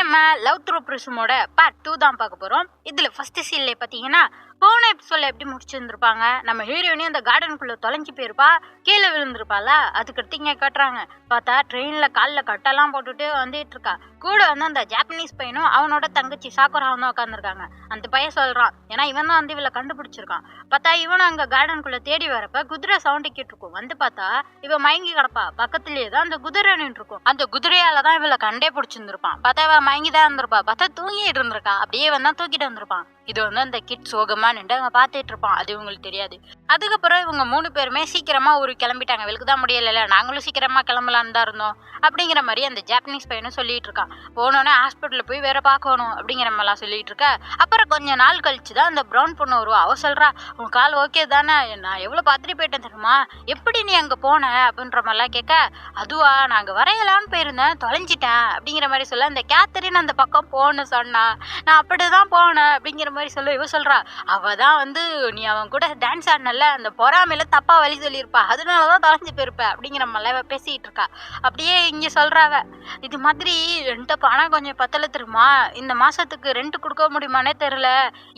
நம்ம love through பிரிசமோட part 2 தான் பார்க்க போறோம். இதுல ஃபர்ஸ்ட் சீன்ல பாத்தீங்கன்னா போன எபிசோட்ல எப்படி முடிச்சிருந்திருப்பாங்க, நம்ம ஹீரோயினி அந்த கார்டனுக்குள்ள தொலைஞ்சு போயிருப்பா, கீழே விழுந்திருப்பால. அதுக்கடுத்து இங்க காட்டுறாங்க. பார்த்தா ட்ரெயின்ல காலில் கட்டெல்லாம் போட்டுட்டு வந்துட்டு இருக்கா. கூட வந்து அந்த ஜாப்பனீஸ் பையனும் அவனோட தங்கச்சி சாக்குராவும் தான் உட்காந்துருக்காங்க. அந்த பையன் சொல்றான், ஏன்னா இவன் தான் வந்து இவளை கண்டுபிடிச்சிருக்கான். பார்த்தா இவனும் அங்க கார்டனுக்குள்ள தேடி வரப்ப குதிரை சவுண்டு கேட்டிருக்கும். வந்து பார்த்தா இவன் மயங்கி கிடப்பா. பக்கத்துலயே தான் அந்த குதிரை நின்று இருக்கும். அந்த குதிரையால தான் இவளை கண்டே பிடிச்சிருந்திருப்பான். பார்த்தா இவன் மயங்கி தான் இருந்திருப்பா. பார்த்தா தூங்கிட்டு இருந்திருக்கா. அப்படியே வந்தா தூக்கிட்டு வந்திருப்பான். இது வந்து அந்த கிட் சோகமா நின்று அங்க பாத்துட்டு இருப்பான். அது இவங்களுக்கு தெரியாது. அதுக்கப்புறம் இவங்க 3 பேருமே சீக்கிரமா ஊருக்கு கிளம்பிட்டாங்க. இவளுக்கு தான் முடியல, நாங்களும் சீக்கிரமா கிளம்பலான்னு தான் இருந்தோம் அப்படிங்கிற மாதிரி அந்த ஜாப்பனீஸ் பையனும் சொல்லிட்டு இருக்கான். போனோடனே ஹாஸ்பிட்டல்ல போய் வேற பார்க்கணும் அப்படிங்கிற மாதிரிலாம் சொல்லிட்டு இருக்க. அப்புறம் கொஞ்ச நாள் கழிச்சு தான் அந்த ப்ரௌன் பொண்ணு வருவா. அவ சொல்றா, உன் கால் ஓகே தானே, நான் எவ்வளவு பாத்துட்டு போயிட்டேன் தெரியுமா, எப்படி நீ அங்க போன அப்படின்ற மாதிரிலாம் கேட்க, அதுவா நாங்க வரையலான்னு போயிருந்தேன், தொலைஞ்சிட்டேன் அப்படிங்கிற மாதிரி சொல்ல. அந்த கேத்தரின் அந்த பக்கம் போன்னு சொன்னா, நான் அப்படிதான் போனேன் அப்படிங்கிற மாதிரி சொல்ல. இவ சொல்றா, அவ தான் வந்து நீ அவன் கூட டான்ஸ் ஆடினல, அந்த பொறாமையில தப்பா வழி சொல்லியிருப்பா, அதனாலதான் தொலைஞ்சு போயிருப்ப அப்படிங்கிற மாதிரிலாம் பேசிட்டு இருக்கா. அப்படியே இங்க சொல்றாவ, இது மாதிரி என்கிட்ட பணம் கொஞ்சம் பத்தல தெரியுமா, இந்த மாசத்துக்கு ரெண்ட் கொடுக்க முடியுமானே தெரியல,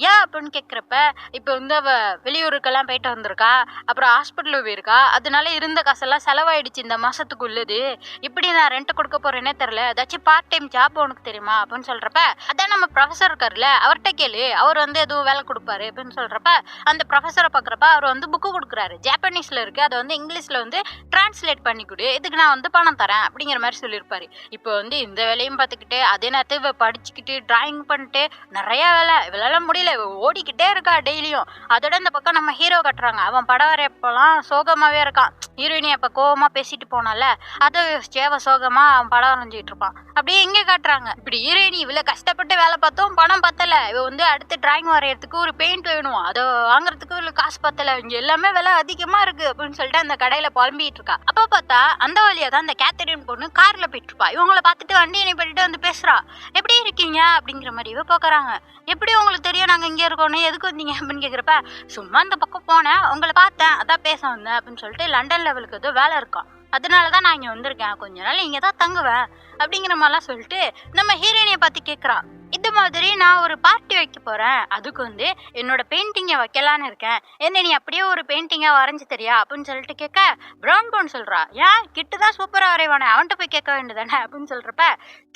ஏன் அப்படின்னு கேட்கிறப்ப, இப்ப வந்து அவ வெளியூருக்கெல்லாம் போயிட்டு வந்திருக்கா, அப்புறம் ஹாஸ்பிட்டல் போயிருக்கா, அதனால இருந்த காசெல்லாம் செலவாயிடுச்சு இந்த மாசத்துக்கு உள்ளது, இப்படி நான் ரெண்ட் கொடுக்க போறேன்னே தெரியல, ஏதாச்சும் பார்ட் டைம் ஜாப் உனக்கு தெரியுமா அப்படின்னு சொல்றப்ப, அதான் நம்ம ப்ரொஃபசர் இருக்காருல்ல, அவர்கிட்ட கேளு, அவர் வந்து எதுவும் வேலை கொடுப்பாரு அப்படின்னு சொல்றப்ப, அந்த ப்ரொஃபஸரை பாக்குறப்ப அவர் வந்து புக்கு கொடுக்குறாரு, ஜாப்பனீஸ்ல இருக்கு, அதை வந்து இங்கிலீஷ்ல வந்து டிரான்ஸ்லேட் பண்ணி கொடு, இதுக்கு நான் வந்து பணம் தரேன் அப்படிங்கிற மாதிரி சொல்லியிருப்பாரு. இப்போ வந்து இந்த வேலையும் பார்த்துக்கிட்டு அதே நேரத்தில் இவ படிச்சுக்கிட்டு டிராயிங் பண்ணிட்டு நிறைய வேலை, இவளால முடியல, இவ ஓடிக்கிட்டே இருக்கா டெய்லியும். அதோட இந்த பக்கம் நம்ம ஹீரோ கட்டுறாங்க. அவன் படம் வரையப்பெல்லாம் சோகமாவே இருக்கான். ஹீரோயினி அப்ப கோவமா பேசிட்டு போனால, அதை சேவ சோகமா அவன் படம் வரைஞ்சிட்டு இருப்பான். அப்படியே இங்க காட்டுறாங்க, இப்படி ஹீரோயினி இவ்வளவு கஷ்டப்பட்டு வேலை பார்த்தோம், பணம் பத்தல, இவ வந்து அடுத்து டிராயிங் வரையறதுக்கு ஒரு பெயிண்ட் வேணும், அதை வாங்குறதுக்கு இவ்வளவு காசு பத்தல, இங்க எல்லாமே விலை அதிகமா இருக்கு அப்படின்னு சொல்லிட்டு அந்த கடையில புலம்பிட்டு இருக்கா. அப்ப பார்த்தா அந்த வழியா தான் அந்த கேத்தரின் பொண்ணு கார்ல போயிட்டு இருப்பா. இவங்களை பார்த்துட்டு வண்டி பண்ணிட்டு வந்து பேசுறா, எப்படி இருக்கீங்க அப்படிங்கிற மாதிரி இவ பாக்குறாங்க. எப்படி உங்களுக்கு தெரியும் நாங்க இங்க இருக்கோன்னு, எதுக்கு வந்தீங்க அப்படின்னு கேக்குறப்ப, சும்மா இந்த பக்கம் போனேன், உங்களை பார்த்தேன், அதான் பேச வந்தேன் அப்படின்னு சொல்லிட்டு, லண்டன் லெவலுக்கு ஏதோ வேலை இருக்கான், அதனாலதான் நான் இங்க வந்திருக்கேன், கொஞ்ச நாள் இங்க தான் தங்குவேன் அப்படிங்கிற மாதிரிலாம் சொல்லிட்டு நம்ம ஹீரோயினியை பார்த்து கேட்குறான். இது மாதிரி நான் ஒரு பார்ட்டி வைக்க போறேன், அதுக்கு வந்து என்னோட பெயிண்டிங்கை வைக்கலான்னு இருக்கேன், என்ன நீ அப்படியே ஒரு பெயிண்டிங்கா வரைஞ்சு தெரியா அப்படின்னு சொல்லிட்டு கேட்க, ப்ரௌன் பொண்ணு சொல்றா, ஏன் கிட்டு தான் சூப்பரா வரைவானே, அவன்கிட்ட போய் கேட்க வேண்டியதானே அப்படின்னு சொல்றப்ப,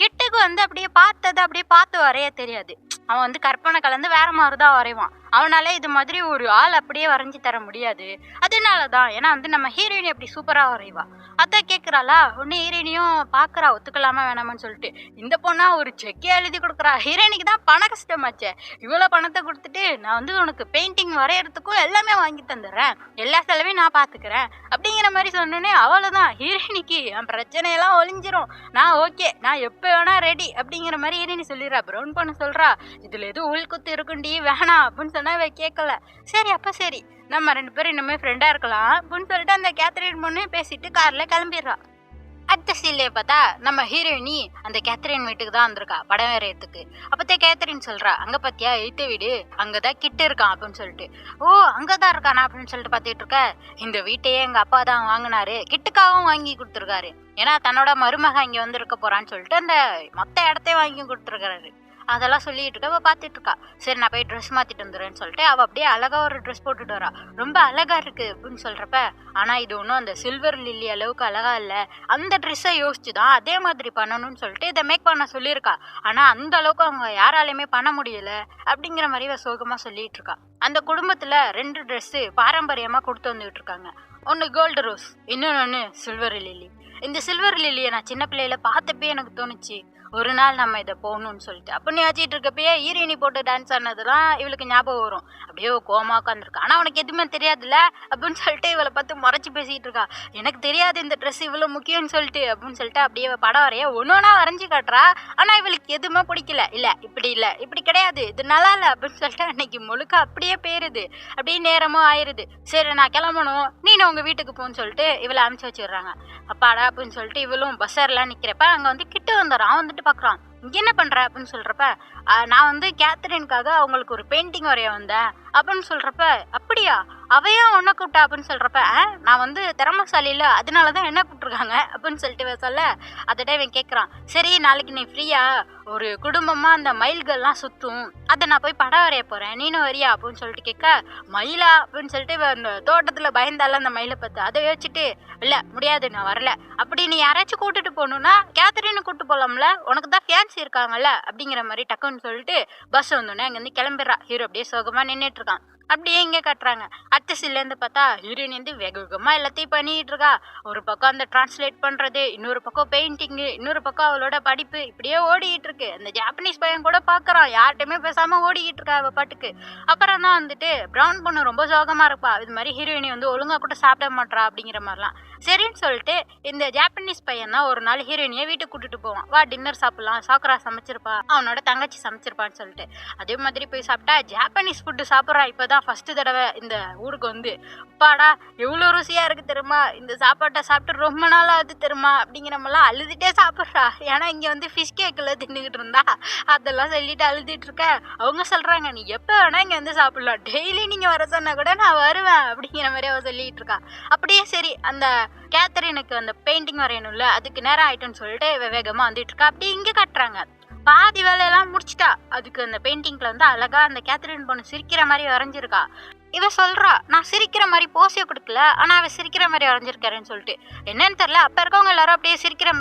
கிட்டுக்கு வந்து அப்படியே பார்த்ததை அப்படியே பார்த்து வரைய தெரியாது, அவன் வந்து கற்பனை கலந்து வேற மாதிரிதான் வரைவான், அவனால இது மாதிரி ஒரு ஆள் அப்படியே வரைஞ்சி தர முடியாது, அதனாலதான், ஏன்னா வந்து நம்ம ஹீரோயினி அப்படி சூப்பரா வரைவா. அதான் கேட்கிறாளா, உடனே ஹீரோயினியும் பாக்குறா ஒத்துக்கலாமா வேணாமான்னு சொல்லிட்டு. இந்த பொண்ணா ஒரு செக்கே எழுதி கொடுக்குறா. ஹீரோயினிக்கு தான் பண கஷ்டமாச்சே, இவ்வளவு பணத்தை கொடுத்துட்டு நான் வந்து உனக்கு பெயிண்டிங் வரையறதுக்கும் எல்லாமே வாங்கி தந்துடுறேன், எல்லா செலவையும் நான் பாத்துக்கிறேன் அப்படிங்கிற மாதிரி சொன்னோன்னே அவ்வளவுதான், ஹீரோயினிக்கு என் பிரச்சனையெல்லாம் ஒளிஞ்சிரும், நான் ஓகே, நான் எப்ப வேணா ரெடி அப்படிங்கிற மாதிரி ஹீரோயினி சொல்லிடுறா. ப்ரௌன் பொண்ணு சொல்றா, இதுல எதுவும் உள்குத்து இருக்குண்டி வேணாம் அப்படின்னு சொன்னா இவ கேட்கல. சரி அப்ப சரி, நம்ம 2 பேரும் இன்னுமே ஃப்ரெண்டா இருக்கலாம் அப்படின்னு சொல்லிட்டு அந்த கேத்தரின் பொண்ணு பேசிட்டு கார்ல கிளம்பிடுறா. அடுத்த சீன்லயே பார்த்தா நம்ம ஹீரோயினி அந்த கேத்தரின் வீட்டுக்கு தான் வந்திருக்கா படம் வரையறதுக்கு. அப்பத்தே கேத்தரின் சொல்றா, அங்க பாத்தியா எய்த்த வீடு, அங்கதான் கிட்டு இருக்கான் அப்படின்னு சொல்லிட்டு. ஓ அங்கதான் இருக்கானா அப்படின்னு சொல்லிட்டு பாத்துட்டு இருக்க, இந்த வீட்டையே எங்க அப்பா தான் வாங்கினாரு, கிட்டுக்காகவும் வாங்கி கொடுத்துருக்காரு, ஏன்னா தன்னோட மருமக இங்க வந்து இருக்க போறான்னு சொல்லிட்டு அந்த மொத்த இடத்தையும் வாங்கி கொடுத்துருக்காரு. அதெல்லாம் சொல்லிட்டு இருக்க, அவ பாத்துட்டு இருக்கா. சரி நான் போய் ட்ரெஸ் மாத்திட்டு வந்துடுறேன்னு சொல்லிட்டு அவ அப்படியே அழகா ஒரு ட்ரெஸ் போட்டுட்டு வரா. ரொம்ப அழகா இருக்கு அப்படின்னு சொல்றப்ப, ஆனா இது ஒன்றும் அந்த சில்வர் லில்லி அளவுக்கு அழகா இல்ல, அந்த ட்ரெஸ்ஸை யோசிச்சுதான் அதே மாதிரி பண்ணணும்னு சொல்லிட்டு இதை மேக் பண்ண சொல்லியிருக்கா, ஆனா அந்த அளவுக்கு அவங்க யாராலையுமே பண்ண முடியல அப்படிங்கிற மாதிரி இவ சோகமா சொல்லிட்டு இருக்கா. அந்த குடும்பத்துல 2 ட்ரெஸ் பாரம்பரியமா கொடுத்து வந்துட்டு இருக்காங்க. ஒன்னு கோல்டு ரோஸ், இன்னொன்னு சில்வர் லில்லி. இந்த சில்வர் லில்லியை நான் சின்ன பிள்ளையில பார்த்தப்பே எனக்கு தோணுச்சு, ஒரு நாள் நம்ம இதை போகணும்னு சொல்லிட்டு. அப்போ நீ வச்சிட்டு இருக்கப்பயே ஹீரோயினி போட்டு டான்ஸ் ஆனதுலாம் இவளுக்கு ஞாபகம் வரும். அப்படியே கோமா உட்காந்துருக்கா, ஆனால் அவனுக்கு எதுவுமே தெரியாதுல்ல அப்படின்னு சொல்லிட்டு இவளை பார்த்து முறைச்சி பேசிட்டு இருக்கா. எனக்கு தெரியாது இந்த ட்ரெஸ் இவ்வளோ முக்கியம்னு சொல்லிட்டு அப்படின்னு சொல்லிட்டு அப்படியே படம் வரைய ஒன்னொன்னா வரைஞ்சி காட்டுறா. ஆனால் இவளுக்கு எதுவுமே பிடிக்கல. இல்லை இப்படி இல்லை, இப்படி கிடையாது, இது நல்லா இல்லை அப்படின்னு சொல்லிட்டு அன்னைக்கு முழுக்க அப்படியே போயிருது. அப்படியே நேரமும் ஆயிருது. சரி நான் கிளம்பணும், நீனும் உங்க வீட்டுக்கு போன்னு சொல்லிட்டு இவளை அனுப்பிச்சு வச்சிடுறாங்க. அப்பாடா அப்படின்னு சொல்லிட்டு இவளும் பஸ்ஸர்லாம் நிற்கிறப்ப அங்கே வந்து கிட்ட வந்துடுறான். வந்துட்டு பார்க்குறான், இங்க என்ன பண்ற அப்படின்னு சொல்றப்ப நான் வந்து கேத்தரினுக்காக அவங்களுக்கு ஒரு பெயிண்டிங் வரைய வந்தேன் அப்படின்னு சொல்றப்ப அப்படியா அவையா உன்னை கூப்பிட்டா அப்படின்னு சொல்றப்ப நான் வந்து திறமசாலி இல்ல அதனாலதான் என்ன கூப்பிட்டுருக்காங்க அப்படின்னு சொல்லிட்டு இவன் சொல்ல அதோட இவன் கேட்கறான் சரி நாளைக்கு நீ ஃப்ரீயா ஒரு குடும்பமா அந்த மயில்கள்லாம் சுத்தும் அதை நான் போய் படம் வரைய போறேன் நீனும் வரியா அப்படின்னு சொல்லிட்டு கேட்க மயிலா அப்படின்னு சொல்லிட்டு இவன் அந்த தோட்டத்துல பயந்தால அந்த மயிலை பார்த்து அதை யோசிச்சுட்டு இல்ல முடியாது நான் வரல அப்படி நீ யாராச்சும் கூட்டிட்டு போகணும்னா கேத்தரின்னு கூட்டு போலாம்ல உனக்கு தான் ஃபேன்சி இருக்காங்கல்ல அப்படிங்கிற மாதிரி டக்குன்னு சொல்லிட்டு பஸ் வந்தோடனே அங்கேருந்து கிளம்பிடுறா ஹீரோ அப்படியே சோகமா நின்றுட்டு இருக்கான். அப்படியே இங்கே கட்டுறாங்க. அடுத்த சீன்லேருந்து பார்த்தா ஹீரோயின் வந்து வெக வேகமாக எல்லாத்தையும் பண்ணிட்டு இருக்கா. ஒரு பக்கம் அந்த டிரான்ஸ்லேட் பண்ணுறது, இன்னொரு பக்கம் பெயிண்டிங்கு, இன்னொரு பக்கம் அவளோட படிப்பு, இப்படியே ஓடிக்கிட்டு இருக்கு. அந்த ஜாப்பனீஸ் பையன் கூட பார்க்குறான், யார்கிட்டையுமே பேசாமல் ஓடிக்கிட்டு இருக்கா அவள் பாட்டுக்கு. அப்புறம் தான் வந்துட்டு ப்ரௌன் பொண்ணு ரொம்ப சோகமாக இருப்பா. இது மாதிரி ஹீரோயினி வந்து ஒழுங்காக கூட சாப்பிட மாட்றா அப்படிங்கிற மாதிரிலாம். சரின்னு சொல்லிட்டு இந்த ஜாப்பனீஸ் பையன் தான் ஒரு நாள் ஹீரோயினியை வீட்டுக்கு கூட்டிட்டு போவான். வா டின்னர் சாப்பிடலாம், சாக்குரா சமைச்சிருப்பா, அவனோட தங்கச்சி சமைச்சிருப்பான்னு சொல்லிட்டு. அதே மாதிரி போய் சாப்பிட்டா ஜாப்பனீஸ் ஃபுட்டு சாப்பிட்றா. இப்போதான் ஃபர்ஸ்ட் தடவை இந்த ஊருக்கு வந்து. அப்பாடா எவ்வளோ ருசியாக இருக்குது தெரியுமா, இந்த சாப்பாட்டை சாப்பிட்டு ரொம்ப நாள் ஆகுது தெரியுமா அப்படிங்கிற மாதிரிலாம் அழுதுகிட்டே சாப்பிட்றா. ஏன்னா இங்கே வந்து ஃபிஷ் கேக்கில் தின்னுக்கிட்டு இருந்தா அதெல்லாம் சொல்லிட்டு அழுதுட்டு இருக்க. அவங்க சொல்கிறாங்க நீ எப்போ வேணால் இங்கே வந்து சாப்பிடலாம், டெய்லி நீங்கள் வர சொன்னால் கூட நான் வருவேன் அப்படிங்கிற மாதிரி அவள் சொல்லிட்டு இருக்கா. அப்படியே சரி அந்த கேத்தரினுக்கு அந்த பெயிண்டிங் வரையணும்ல, அதுக்கு நேரம் ஆயிட்டுன்னு சொல்லிட்டு வேகமாக வந்துட்டு இருக்கா. அப்படி இங்கே கட்டுறாங்க. பாதி வேலையெல்லாம் முடிச்சிட்டா. அதுக்கு அந்த பெயிண்டிங்ல வந்து அழகா அந்த கேத்தரின் பொண்ணு சிரிக்கிற மாதிரி வரைஞ்சிருக்கா. இவ சொல்றா நான் சிரிக்கிற மாதிரி போஸே கொடுக்கல, ஆனா அவ சிரிக்கிற மாதிரி வரைஞ்சிருக்காருன்னு சொல்லிட்டு. என்னன்னு தெரியல, அப்ப இருக்கவங்க எல்லாரும் அப்படியே சிரிக்கிற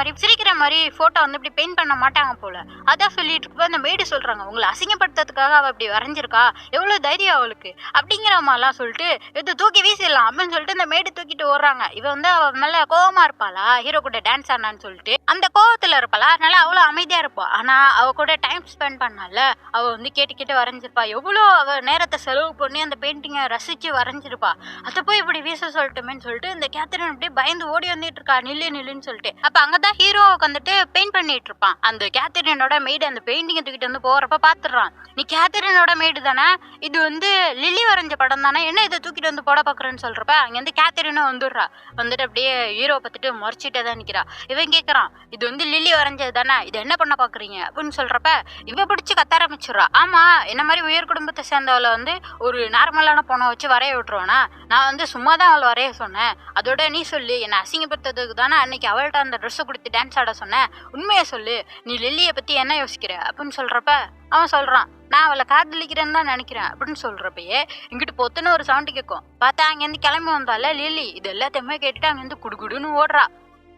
மாதிரி போட்டோ வந்து இப்படி பெயிண்ட் பண்ண மாட்டாங்க போல. அதான் சொல்லிட்டு இருப்ப அந்த மேடு சொல்றாங்க உங்களை அசிங்கப்படுத்துறதுக்காக அவ அப்படி வரைஞ்சிருக்கா, எவ்வளவு தைரியம் அவளுக்கு அப்படிங்கிற மாதிரிலாம் சொல்லிட்டு இது தூக்கி வீசிடலாம் அப்படின்னு சொல்லிட்டு இந்த மேடு தூக்கிட்டு ஓடுறாங்க. இவ வந்து அவ மேல கோவமா இருப்பாளா, ஹீரோ கூட டான்ஸ் ஆனான்னு சொல்லிட்டு அந்த கோவத்துல இருப்பாளா, அதனால அவ்வளவு அமைதியா இருப்பா. ஆனா அவ கூட டைம் ஸ்பெண்ட் பண்ணால, அவ வந்து கேட்டு கேட்டு வரைஞ்சிருப்பா. எவ்வளோ அவ நேரத்தை செலவு பண்ணி அந்த பெயிண்டிங்கை ரசிச்சு வரைஞ்சிருப்பா. அதை போய் இப்படி வீச சொல்லிட்டோமேன்னு சொல்லிட்டு இந்த கேத்தரின் அப்படியே பயந்து ஓடி வந்துட்டு இருக்கா, நில்லுன்னு சொல்லிட்டு. அப்ப அங்கதான் ஹீரோ உட்காந்துட்டு பெயிண்ட் பண்ணிட்டு இருப்பான். அந்த கேத்தரினோட மேடு அந்த பெயிண்டிங்கை தூக்கிட்டு வந்து போறப்ப பாத்துடுறான். நீ கேத்தரினோட மேடு தானே, இது வந்து லில்லி வரைஞ்ச படம் தானே, என்ன இதை தூக்கிட்டு வந்து போட பாக்குறேன்னு சொல்றப்ப அங்க வந்து கேத்தரினும் வந்துடுறா. வந்துட்டு அப்படியே ஹீரோ பார்த்துட்டு முறைச்சிட்டே தான் நிக்கிறா. இவன் கேட்கறான் இது வந்து லில்லி வரைஞ்சது தானே, இது என்ன பண்ண பாக்குறீங்க அப்படின்னு சொல்றப்ப இவ பிடிச்சு கத்த ஆரம்பிச்சிடுறா. ஆமா என்ன மாதிரி உயர் குடும்பத்தை சேர்ந்தவளை வந்து ஒரு நார்மலான பொண்ணை வச்சு வரைய விட்டுருவானா, நான் வந்து சும்மா தான் அவளை வரைய சொன்னேன், அதோட நீ சொல்லு என்னை அசிங்கப்படுத்துறதுக்கு தானே அன்னைக்கு அவள்கிட்ட அந்த ட்ரெஸ்ஸை கொடுத்து டான்ஸ் ஆட சொன்னேன், உண்மையை சொல்லு நீ லில்லியை பத்தி என்ன யோசிக்கிற அப்படின்னு சொல்றப்ப அவன் சொல்றான் நான் அவளை காதலிக்கிறேன்னு தான் நினைக்கிறேன் அப்படின்னு சொல்றப்பயே இங்கிட்டு பொத்துன்னு ஒரு சவுண்டு கேட்கும். பார்த்தா அங்கேருந்து கிளம்பி வந்தால லில்லி இது எல்லாத்தையுமே கேட்டுட்டு அங்கேருந்து குடுகுடுன்னு ஓடுறா.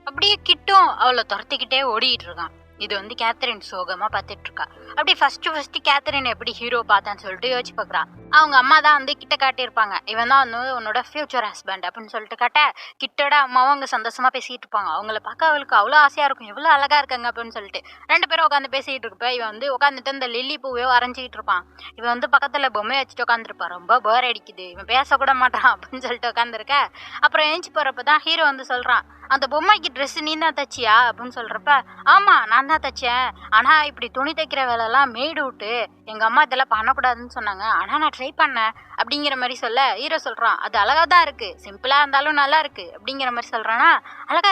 அப்படியே கிட்டும் அவளை துரத்திக்கிட்டே ஓடிட்டு இருக்கான். இது வந்து கேத்தரின் சோகமா பார்த்துட்டு இருக்கா. அப்படி ஃபர்ஸ்ட் கேத்தரின் எப்படி ஹீரோ பார்த்தான்னு சொல்லிட்டு யோசிச்சு பாக்குறா. அவங்க அம்மா தான் வந்து கிட்ட காட்டியிருப்பாங்க, இவன் தான் வந்து உன்னோட ஃபியூச்சர் ஹஸ்பண்ட் அப்படின்னு சொல்லிட்டு காட்ட கிட்டோட அம்மாவும் அங்கே சந்தோஷமா பேசிட்டு இருப்பாங்க. அவங்கள பார்க்க அவளுக்கு அவ்வளோ ஆசையா இருக்கும், எவ்வளோ அழகா இருக்காங்க அப்படின்னு சொல்லிட்டு. ரெண்டு பேரும் உட்காந்து பேசிட்டு இருப்ப. இவன் வந்து உட்காந்துட்டு இந்த லில்லி பூவே வரைஞ்சிக்கிட்டு இருப்பான். இவன் வந்து பக்கத்துல பொம்மை வச்சுட்டு உட்காந்துருப்பான். ரொம்ப போர் அடிக்குது, இவன் பேசக்கூட மாட்டான் அப்படின்னு சொல்லிட்டு உட்காந்துருக்க. அப்புறம் எழுச்சி போறப்பதான் ஹீரோ வந்து சொல்றான் அந்த பொம்மைக்கு ட்ரெஸ் நீ தான் தச்சியா அப்படின்னு சொல்றப்ப ஆமா நான் தான் தச்சேன், ஆனா இப்படி துணி தைக்கிற வேலை எல்லாம் மேய்டு விட்டு எங்க அம்மா இதெல்லாம் பண்ணக்கூடாதுன்னு சொன்னாங்க, ஆனா நான் ட்ரை பண்ணேன் அப்படிங்கிற மாதிரி சொல்ல ஹீரோ சொல்றான் அது அழகா தான் இருக்கு, சிம்பிளா இருந்தாலும் நல்லா இருக்கு அப்படிங்கிற மாதிரி சொல்றானா. அழகா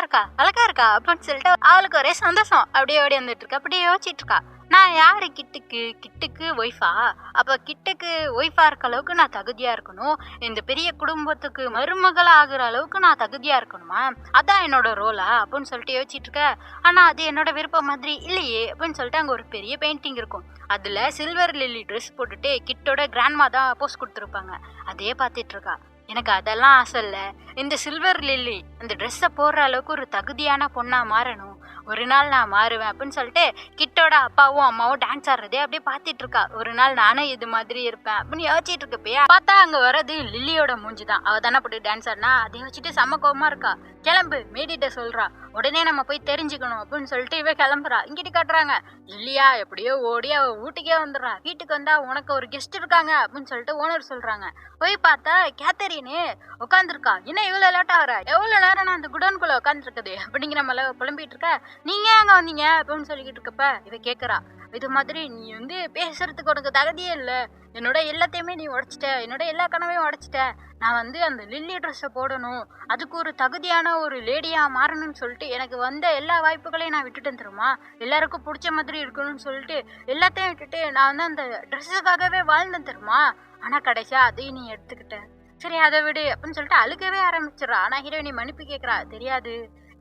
இருக்கா அப்படின்னு சொல்லிட்டு அவளுக்கு ஒரே சந்தோஷம். அப்படியே ஓடி வந்துட்டு இருக்கா. அப்படியே யோசிச்சுட்டு இருக்கா நான் யாரு கிட்டுக்கு ஒய்ஃபா, அப்ப கிட்டுக்கு ஒய்ஃபா இருக்க அளவுக்கு நான் தகுதியா இருக்கணும், இந்த பெரிய குடும்பத்துக்கு மருமகளா ஆகுற அளவுக்கு நான் தகுதியா இருக்கணுமா, அதான் என்னோட ரோலா அப்படின்னு சொல்லிட்டு யோசிச்சுட்டு இருக்க. ஆனா அது என்னோட விருப்பம் மாதிரி இல்லையே அப்படின்னு சொல்லிட்டு அங்க ஒரு பெரிய பெயிண்டிங் இருக்கும். அதுல சில்வர் லில்லி ட்ரெஸ் போட்டுட்டு கிட்டோட கிராண்ட்மா தான் போஸ் கொடுத்துருப்பாங்க. அதே பார்த்துட்டு இருக்கா. எனக்கு அதெல்லாம் ஆசை இல்லை, இந்த சில்வர் லில்லி அந்த ட்ரெஸ்ஸை போடுற அளவுக்கு ஒரு தகுதியான பொண்ணா மாறணும், ஒரு நாள் நான் மாறுவேன் அப்படின்னு சொல்லிட்டு கிட்டோட அப்பாவும் அம்மாவும் டான்ஸ் ஆடுறதே அப்படியே பார்த்துட்டு இருக்கா. ஒரு நாள் நானும் இது மாதிரி இருப்பேன் அப்படின்னு யோசிச்சுட்டு இருக்கப்பயே பார்த்தா அங்க வர்றது லில்லியோட மூஞ்சி தான். அவ தானே போட்டு டான்ஸ் ஆடினா, அதை வச்சுட்டு செம்ம கோவமா இருக்கா. கிளம்பு மேடிட்ட சொல்றா, உடனே நம்ம போய் தெரிஞ்சுக்கணும் அப்படின்னு சொல்லிட்டு இவ கிளம்புறா. இங்கிட்டு காட்டுறாங்க இல்லையா எப்படியோ ஓடி அவ வீட்டுக்கே வந்துடுறா. வீட்டுக்கு வந்தா உனக்கு ஒரு கெஸ்ட் இருக்காங்க அப்படின்னு சொல்லிட்டு ஓனர் சொல்றாங்க. போய் பார்த்தா கேத்தரின்னு உட்காந்துருக்கா. இன்னும் இவ்வளவு லேட் ஆகுற, எவ்வளவு நேரம் நான் அந்த குடோனுக்குள்ள உட்காந்துருக்குது அப்படிங்கிற மேல புலம்பிட்டு இருக்க. நீங்க அங்க வந்தீங்க அப்படின்னு சொல்லிக்கிட்டு இருக்கப்ப இவ கேக்குறா இது மாதிரி நீ வந்து பேசுறதுக்கு உனக்கு தகுதியே இல்லை, என்னோட எல்லாத்தையுமே நீ உடைச்சிட்ட, என்னோட எல்லா கனவையும் உடைச்சிட்ட, நான் வந்து அந்த லில்லி ட்ரெஸ்ஸை போடணும், அதுக்கு ஒரு தகுதியான ஒரு லேடியா மாறணும்னு சொல்லிட்டு எனக்கு வந்த எல்லா வாய்ப்புகளையும் நான் விட்டுட்டேன் தெரியுமா, எல்லாருக்கும் பிடிச்ச மாதிரி இருக்கணும்னு சொல்லிட்டு எல்லாத்தையும் விட்டுட்டு நான் வந்து அந்த ட்ரெஸ்ஸுக்காகவே வாழ்ந்தேன் தெரியுமா, ஆனா கடைசியா அதையும் நீ எடுத்துக்கிட்ட, சரி அதை விடு அப்படின்னு சொல்லிட்டு அழுகவே ஆரம்பிச்சிடறா. ஆனா ஹீரோயினி மன்னிப்பு கேட்கறா, தெரியாது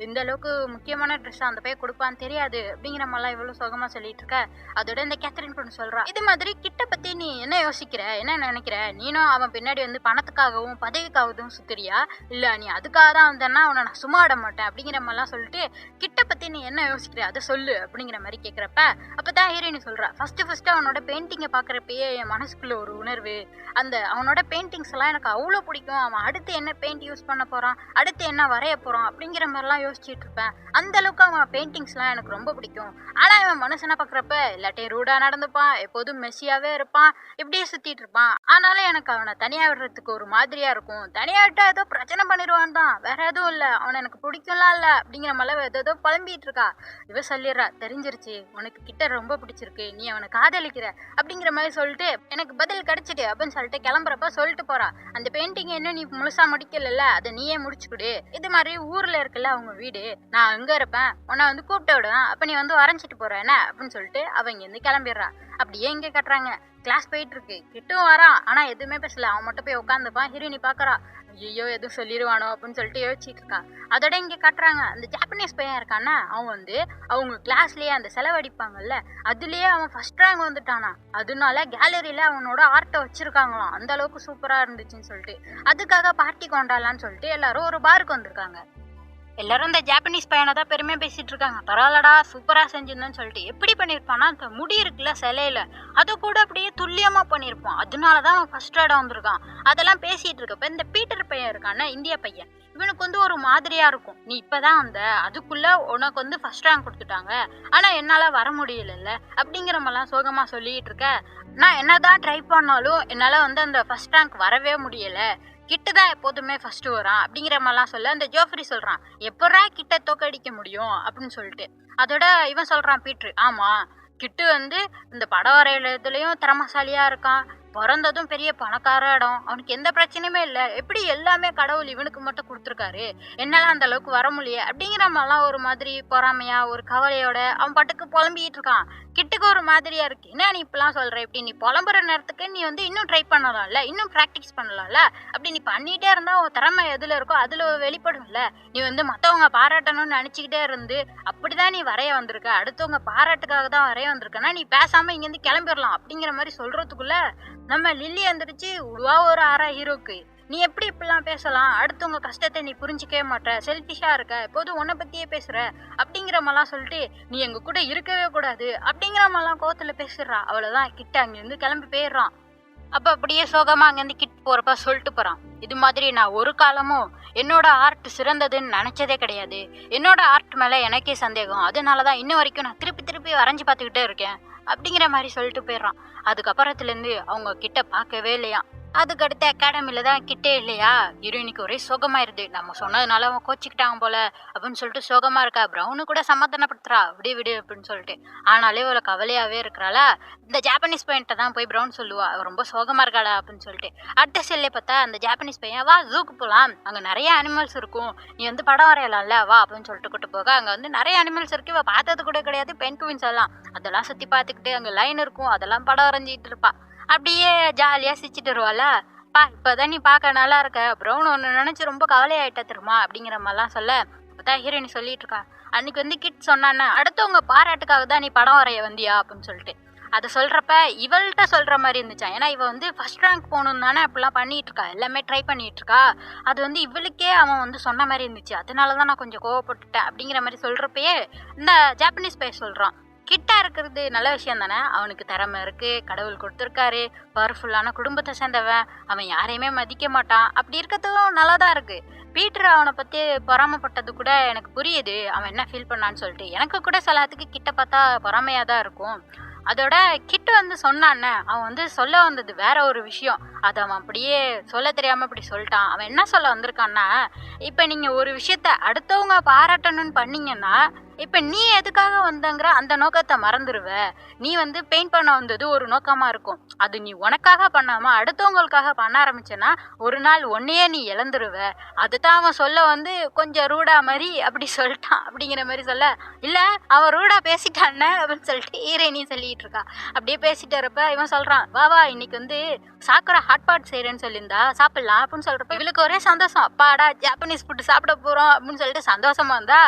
எந்த அளவுக்கு முக்கியமான ட்ரெஸ் அந்த பையன் கொடுப்பான்னு தெரியாது அப்படிங்கிற மாதிரிலாம் இவ்வளவு சோகமா சொல்லிட்டு இருக்க. அதோட இந்த கேத்தரின் பொண்ணு சொல்றா, இது மாதிரி கிட்ட பத்தி நீ என்ன யோசிக்கிற, என்ன நினைக்கிற, நீனும் அவன் பின்னாடி வந்து பணத்துக்காகவும் பதவிக்காகவும் சுத்துறியா, இல்ல நீ அதுக்காக தான் வந்தேன்னா அவனை நான் சும்மா விட மாட்டேன் அப்படிங்கிற மாதிரிலாம் சொல்லிட்டு கிட்ட பத்தி நீ என்ன யோசிக்கிற அதை சொல்லு அப்படிங்கிற மாதிரி கேட்குறப்ப அப்பதான் ஹீரோயினி சொல்றா, ஃபர்ஸ்ட் அவனோட பெயிண்டிங்கை பாக்குறப்பயே என் மனசுக்குள்ள ஒரு உணர்வு, அந்த அவனோட பெயிண்டிங்ஸ் எல்லாம் எனக்கு அவ்வளோ பிடிக்கும், அவன் அடுத்து என்ன பெயிண்ட் யூஸ் பண்ண போறான், அடுத்து என்ன வரைய போறான் அப்படிங்கிற மாதிரிலாம் யோசிச்சுட்டு இருப்பேன். அந்த அளவுக்கு அவன் பெயிண்டிங்ஸ்லாம் எனக்கு ரொம்ப பிடிக்கும். ஆனா இவன் மனுஷனை பாக்குறப்ப இல்லாட்டி ரூடா நடந்துப்பான், எப்போதும் மெஸ்ஸியாவே இருப்பான், இப்படியே சுத்திட்டு இருப்பான். ஆனாலும் எனக்கு அவனை தனியா விடுறதுக்கு ஒரு மாதிரியா இருக்கும், தனியா விட்டா ஏதோ பிரச்சனை பண்ணிடுவான் தான், வேற எதுவும் இல்ல, அவனை எனக்கு பிடிக்கும்லாம் இல்ல அப்படிங்கிற மாதிரி ஏதோ புலம்பிட்டு இருக்கா. இவ சொல்லிடுறா, தெரிஞ்சிருச்சு உனக்கு கிட்ட ரொம்ப பிடிச்சிருக்கு, நீ அவனை காதலிக்கிற அப்படிங்கிற மாதிரி சொல்லிட்டு எனக்கு பதில் கிடைச்சிட்டு அப்படின்னு சொல்லிட்டு கிளம்புறப்ப சொல்லிட்டு போறா, அந்த பெயிண்டிங் இன்னும் நீ முழுசா முடிக்கல, அதை நீயே முடிச்சுக்கிடு, இது மாதிரி ஊர்ல இருக்குல்ல அவங்க வீடு, நான் அங்க இருப்பேன், உன்னை வந்து கூப்பிட்டு விடுவேன், அப்ப நீ வந்து வரைஞ்சிட்டு போற என்ன அப்படின்னு சொல்லிட்டு அவங்க இருந்து கிளம்பிடுறா. அப்படியே இங்க கட்டுறாங்க, கிளாஸ் போயிட்டு இருக்கு, கிட்டும் வரான், ஆனா எதுவுமே பேசல, அவன் மட்டும் போய் உட்காந்துப்பான். ஹீரோயினி பாக்குறா, ஐயோ எதுவும் சொல்லிடுவானோ அப்படின்னு சொல்லிட்டு யோசிச்சுட்டு இருக்கா. அதோட இங்க காட்டுறாங்க, அந்த ஜாப்பனீஸ் பையன் இருக்கானா, அவன் வந்து அவங்க கிளாஸ்லயே அந்த செலவடிப்பாங்கல்ல அதுலயே அவன் ஃபர்ஸ்ட் ரேங்க் வந்துட்டானா, அதனால கேலரியில அவனோட ஆர்ட்டை வச்சிருக்காங்களாம், அந்த அளவுக்கு சூப்பரா இருந்துச்சுன்னு சொல்லிட்டு அதுக்காக பார்ட்டி கொண்டாடலான்னு சொல்லிட்டு எல்லாரும் ஒரு பாருக்கு வந்திருக்காங்க. எல்லாரும் இந்த ஜாப்பனீஸ் பையனை தான் பெருமையா பேசிட்டு இருக்காங்க, பரவாயில்லடா சூப்பரா செஞ்சிருந்தேன்னு சொல்லிட்டு. எப்படி பண்ணிருப்பானா, அந்த முடி இருக்குல்ல சிலையில அது கூட அப்படியே துல்லியமா பண்ணிருப்பான், அதனாலதான் அவன் ஃபர்ஸ்ட் இடம் வந்திருக்கான். அதெல்லாம் பேசிட்டு இருக்கப்ப இந்த பீட்டர் பையன் இருக்கான, இந்தியா பையன், இவனுக்கு வந்து ஒரு மாதிரியா இருக்கும், நீ இப்பதான் வந்த அதுக்குள்ள உனக்கு வந்து ஃபர்ஸ்ட் ரேங்க் கொடுத்துட்டாங்க, ஆனா என்னால வர முடியல அப்படிங்கிற மாதிரிலாம் சோகமா சொல்லிட்டு இருக்க. நான் என்னதான் ட்ரை பண்ணாலும் என்னால வந்து அந்த ஃபர்ஸ்ட் ரேங்க் வரவே முடியல, கிட்டதான் எப்போதுமே ஃபர்ஸ்ட் வரான் அப்படிங்கிற மாதிரிலாம் சொல்ல அந்த ஜோஃப்ரி சொல்றான், எப்படா கிட்ட தோக்கடிக்க முடியும் அப்படின்னு சொல்லிட்டு. அதோட இவன் சொல்றான் பீட்ரு, ஆமா கிட்டு வந்து இந்த படம் வரையிறதுலயும் திறமசாலியா இருக்கான், பிறந்ததும் பெரிய பணக்கார இடம், அவனுக்கு எந்த பிரச்சனையுமே இல்லை, எப்படி எல்லாமே கடவுள் இவனுக்கு மட்டும் கொடுத்துருக்காரு, என்னால அந்த அளவுக்கு வர முடியல அப்படிங்கிற மாதிரிலாம் ஒரு மாதிரி பொறாமையா ஒரு கவலையோட அவன் பாட்டுக்கு புலம்பிட்டு இருக்கான். கிட்டுக்கு ஒரு மாதிரியா இருக்கு, என்ன நீ இப்பெல்லாம் சொல்ற, இப்படி நீ புலம்புற நேரத்துக்கு நீ வந்து இன்னும் ட்ரை பண்ணலாம்ல, இன்னும் ப்ராக்டிஸ் பண்ணலாம்ல, அப்படி நீ பண்ணிட்டே இருந்தா உன் திறமை எதுல இருக்கோ அதுல வெளிப்படும்ல, நீ வந்து மத்தவங்க பாராட்டணும்னு நினைச்சுக்கிட்டே இருந்து அப்படிதான் நீ வரைய வந்திருக்க, அடுத்தவங்க பாராட்டுக்காக தான் வரைய வந்திருக்கனா நீ பேசாம இங்க இருந்து கிளம்பிடலாம் அப்படிங்கிற மாதிரி சொல்றதுக்குள்ள நம்ம லில்லி வந்துருச்சு, உருவா ஒரு ஆறா ஹீரோக்கு, நீ எப்படி இப்படிலாம் பேசலாம், அடுத்தவங்க கஷ்டத்தை நீ புரிஞ்சிக்கவே மாட்ட, செல்ஃபிஷா இருக்க, எப்போதும் உன்னை பத்தியே பேசுற அப்படிங்கிற மாதிரிலாம் சொல்லிட்டு நீ எங்க கூட இருக்கவே கூடாது அப்படிங்கிற மாதிரிலாம் கோவத்துல பேசுறா. அவ்வளவுதான் கிட்ட அங்கிருந்து கிளம்பி போயிடுறான். அப்ப அப்படியே சோகமா அங்கிருந்து கிட் போறப்ப சொல்லிட்டு போறான், இது மாதிரி நான் ஒரு காலமும் என்னோட ஆர்ட் சிறந்ததுன்னு நினைச்சதே கிடையாது, என்னோட ஆர்ட் மேல எனக்கே சந்தேகம், அதனாலதான் இன்ன வரைக்கும் நான் திருப்பி திருப்பி வரைஞ்சு பார்த்துக்கிட்டே இருக்கேன் அப்படிங்கிற மாதிரி சொல்லிட்டு போயிடுறான். அதுக்கப்புறத்துல இருந்து அவங்க கிட்ட பார்க்கவே இல்லையா. அதுக்கு அடுத்த அகாடமில தான் கிட்டே இல்லையா. ஹீரோயினுக்கு ஒரே சோகமாயிருது, நம்ம சொன்னதுனால அவன் கோச்சிக்கிட்டாங்க போல அப்படின்னு சொல்லிட்டு சோகமா இருக்கா. பிரவுனு கூட சமாதானப்படுத்துறா, விடு விடு அப்படின்னு சொல்லிட்டு. ஆனாலே அவளை கவலையாவே இருக்கிறாளா. இந்த ஜாப்பனீஸ் பையன்ட்ட தான் போய் பிரவுன் சொல்லுவா, அவ ரொம்ப சோகமா இருக்காளா அப்படின்னு சொல்லிட்டு. அடுத்த செல்லே பார்த்தா அந்த ஜாப்பனீஸ் பையன், வா ஜூக்கு போலாம், அங்க நிறைய அனிமல்ஸ் இருக்கும், நீ வந்து படம் வரையலாம்ல வா அப்படின்னு சொல்லிட்டு கூட்டு போக. அங்க வந்து நிறைய அனிமல்ஸ் இருக்கு, இவ பார்த்தது கூட கிடையாது, பென்குவின்ஸ் எல்லாம் அதெல்லாம் சுத்தி பார்த்துக்கிட்டு அங்க லைன் இருக்கும், அதெல்லாம் படம் வரைஞ்சிட்டு இருப்பா. அப்படியே ஜாலியா சிரிச்சிட்டு வருவாளா. பா இப்பதான் நீ பார்க்க நல்லா இருக்க, பிரவுன் ஒன்னு நினைச்சு ரொம்ப கவலையாயிட்ட தெரியுமா அப்படிங்கிற மாதிரிலாம் சொல்ல. இப்பதான் ஹீரோயினி சொல்லிட்டு இருக்கா, அன்னைக்கு வந்து கிட் சொன்னான்னா அடுத்தவங்க பாராட்டுக்காக தான் நீ படம் வரைய வந்தியா அப்படின்னு சொல்லிட்டு. அதை சொல்றப்ப இவள்கிட்ட சொல்ற மாதிரி இருந்துச்சா, ஏன்னா இவ வந்து ஃபர்ஸ்ட் ரேங்க் போகணும் தானே அப்படிலாம் பண்ணிட்டு இருக்கா, எல்லாமே ட்ரை பண்ணிட்டு இருக்கா, அது வந்து இவளுக்கே அவன் வந்து சொன்ன மாதிரி இருந்துச்சு, அதனாலதான் நான் கொஞ்சம் கோவப்பட்டுட்டேன் அப்படிங்கிற மாதிரி சொல்றப்பயே இந்த ஜாப்பனீஸ் பையன் சொல்றான், கிட்டா இருக்கிறது நல்ல விஷயம் தானே, அவனுக்கு திறமை இருக்கு, கடவுள் கொடுத்துருக்காரு, பவர்ஃபுல்லான குடும்பத்தை சேர்ந்தவன், அவன் யாரையுமே மதிக்க மாட்டான், அப்படி இருக்கிறதும் நல்லாதான் இருக்கு. பீட்டர் அவனை பத்தி பொறாமப்பட்டது கூட எனக்கு புரியுது, அவன் என்ன ஃபீல் பண்ணான்னு சொல்லிட்டு. எனக்கு கூட சிலத்துக்கு கிட்ட பார்த்தா பொறாமையா தான் இருக்கும். அதோட கிட்ட வந்து சொன்னான்ன, அவன் வந்து சொல்ல வந்தது வேற ஒரு விஷயம், அதை அவன் அப்படியே சொல்ல தெரியாம இப்படி சொல்லிட்டான். அவன் என்ன சொல்ல வந்திருக்கான்னா, இப்ப நீங்க ஒரு விஷயத்த அடுத்தவங்க பாராட்டணும்னு பண்ணீங்கன்னா இப்ப நீ எதுக்காக வந்தங்கிற அந்த நோக்கத்தை மறந்துருவ. நீ வந்து பெயிண்ட் பண்ண வந்தது ஒரு நோக்கமா இருக்கும். அது நீ உனக்காக பண்ணாம அடுத்தவங்களுக்காக பண்ண ஆரம்பிச்சேன்னா ஒரு நாள் உன்னையே நீ இழந்துருவ. அதுதான் அவன் சொல்ல வந்து கொஞ்சம் ரூடா மாதிரி அப்படி சொல்லிட்டான் அப்படிங்கிற மாதிரி சொல்ல, இல்ல அவன் ரூடா பேசிட்டான்னு அப்படின்னு சொல்லிட்டு ஹீரோயினி சொல்லிட்டு இருக்கா. அப்படியே பேசிட்டு இருப்ப இவன் சொல்றான், வா வா இன்னைக்கு வந்து சாக்குற ஹாட் பாட் செய்யறேன்னு சொல்லியிருந்தா சாப்பிடலாம் அப்படின்னு சொல்றப்ப இவளுக்கு ஒரே சந்தோஷம். அப்பாடா ஜாப்பனீஸ் ஃபுட் சாப்பிட போறோம் அப்படின்னு சொல்லிட்டு சந்தோஷமா இருந்தா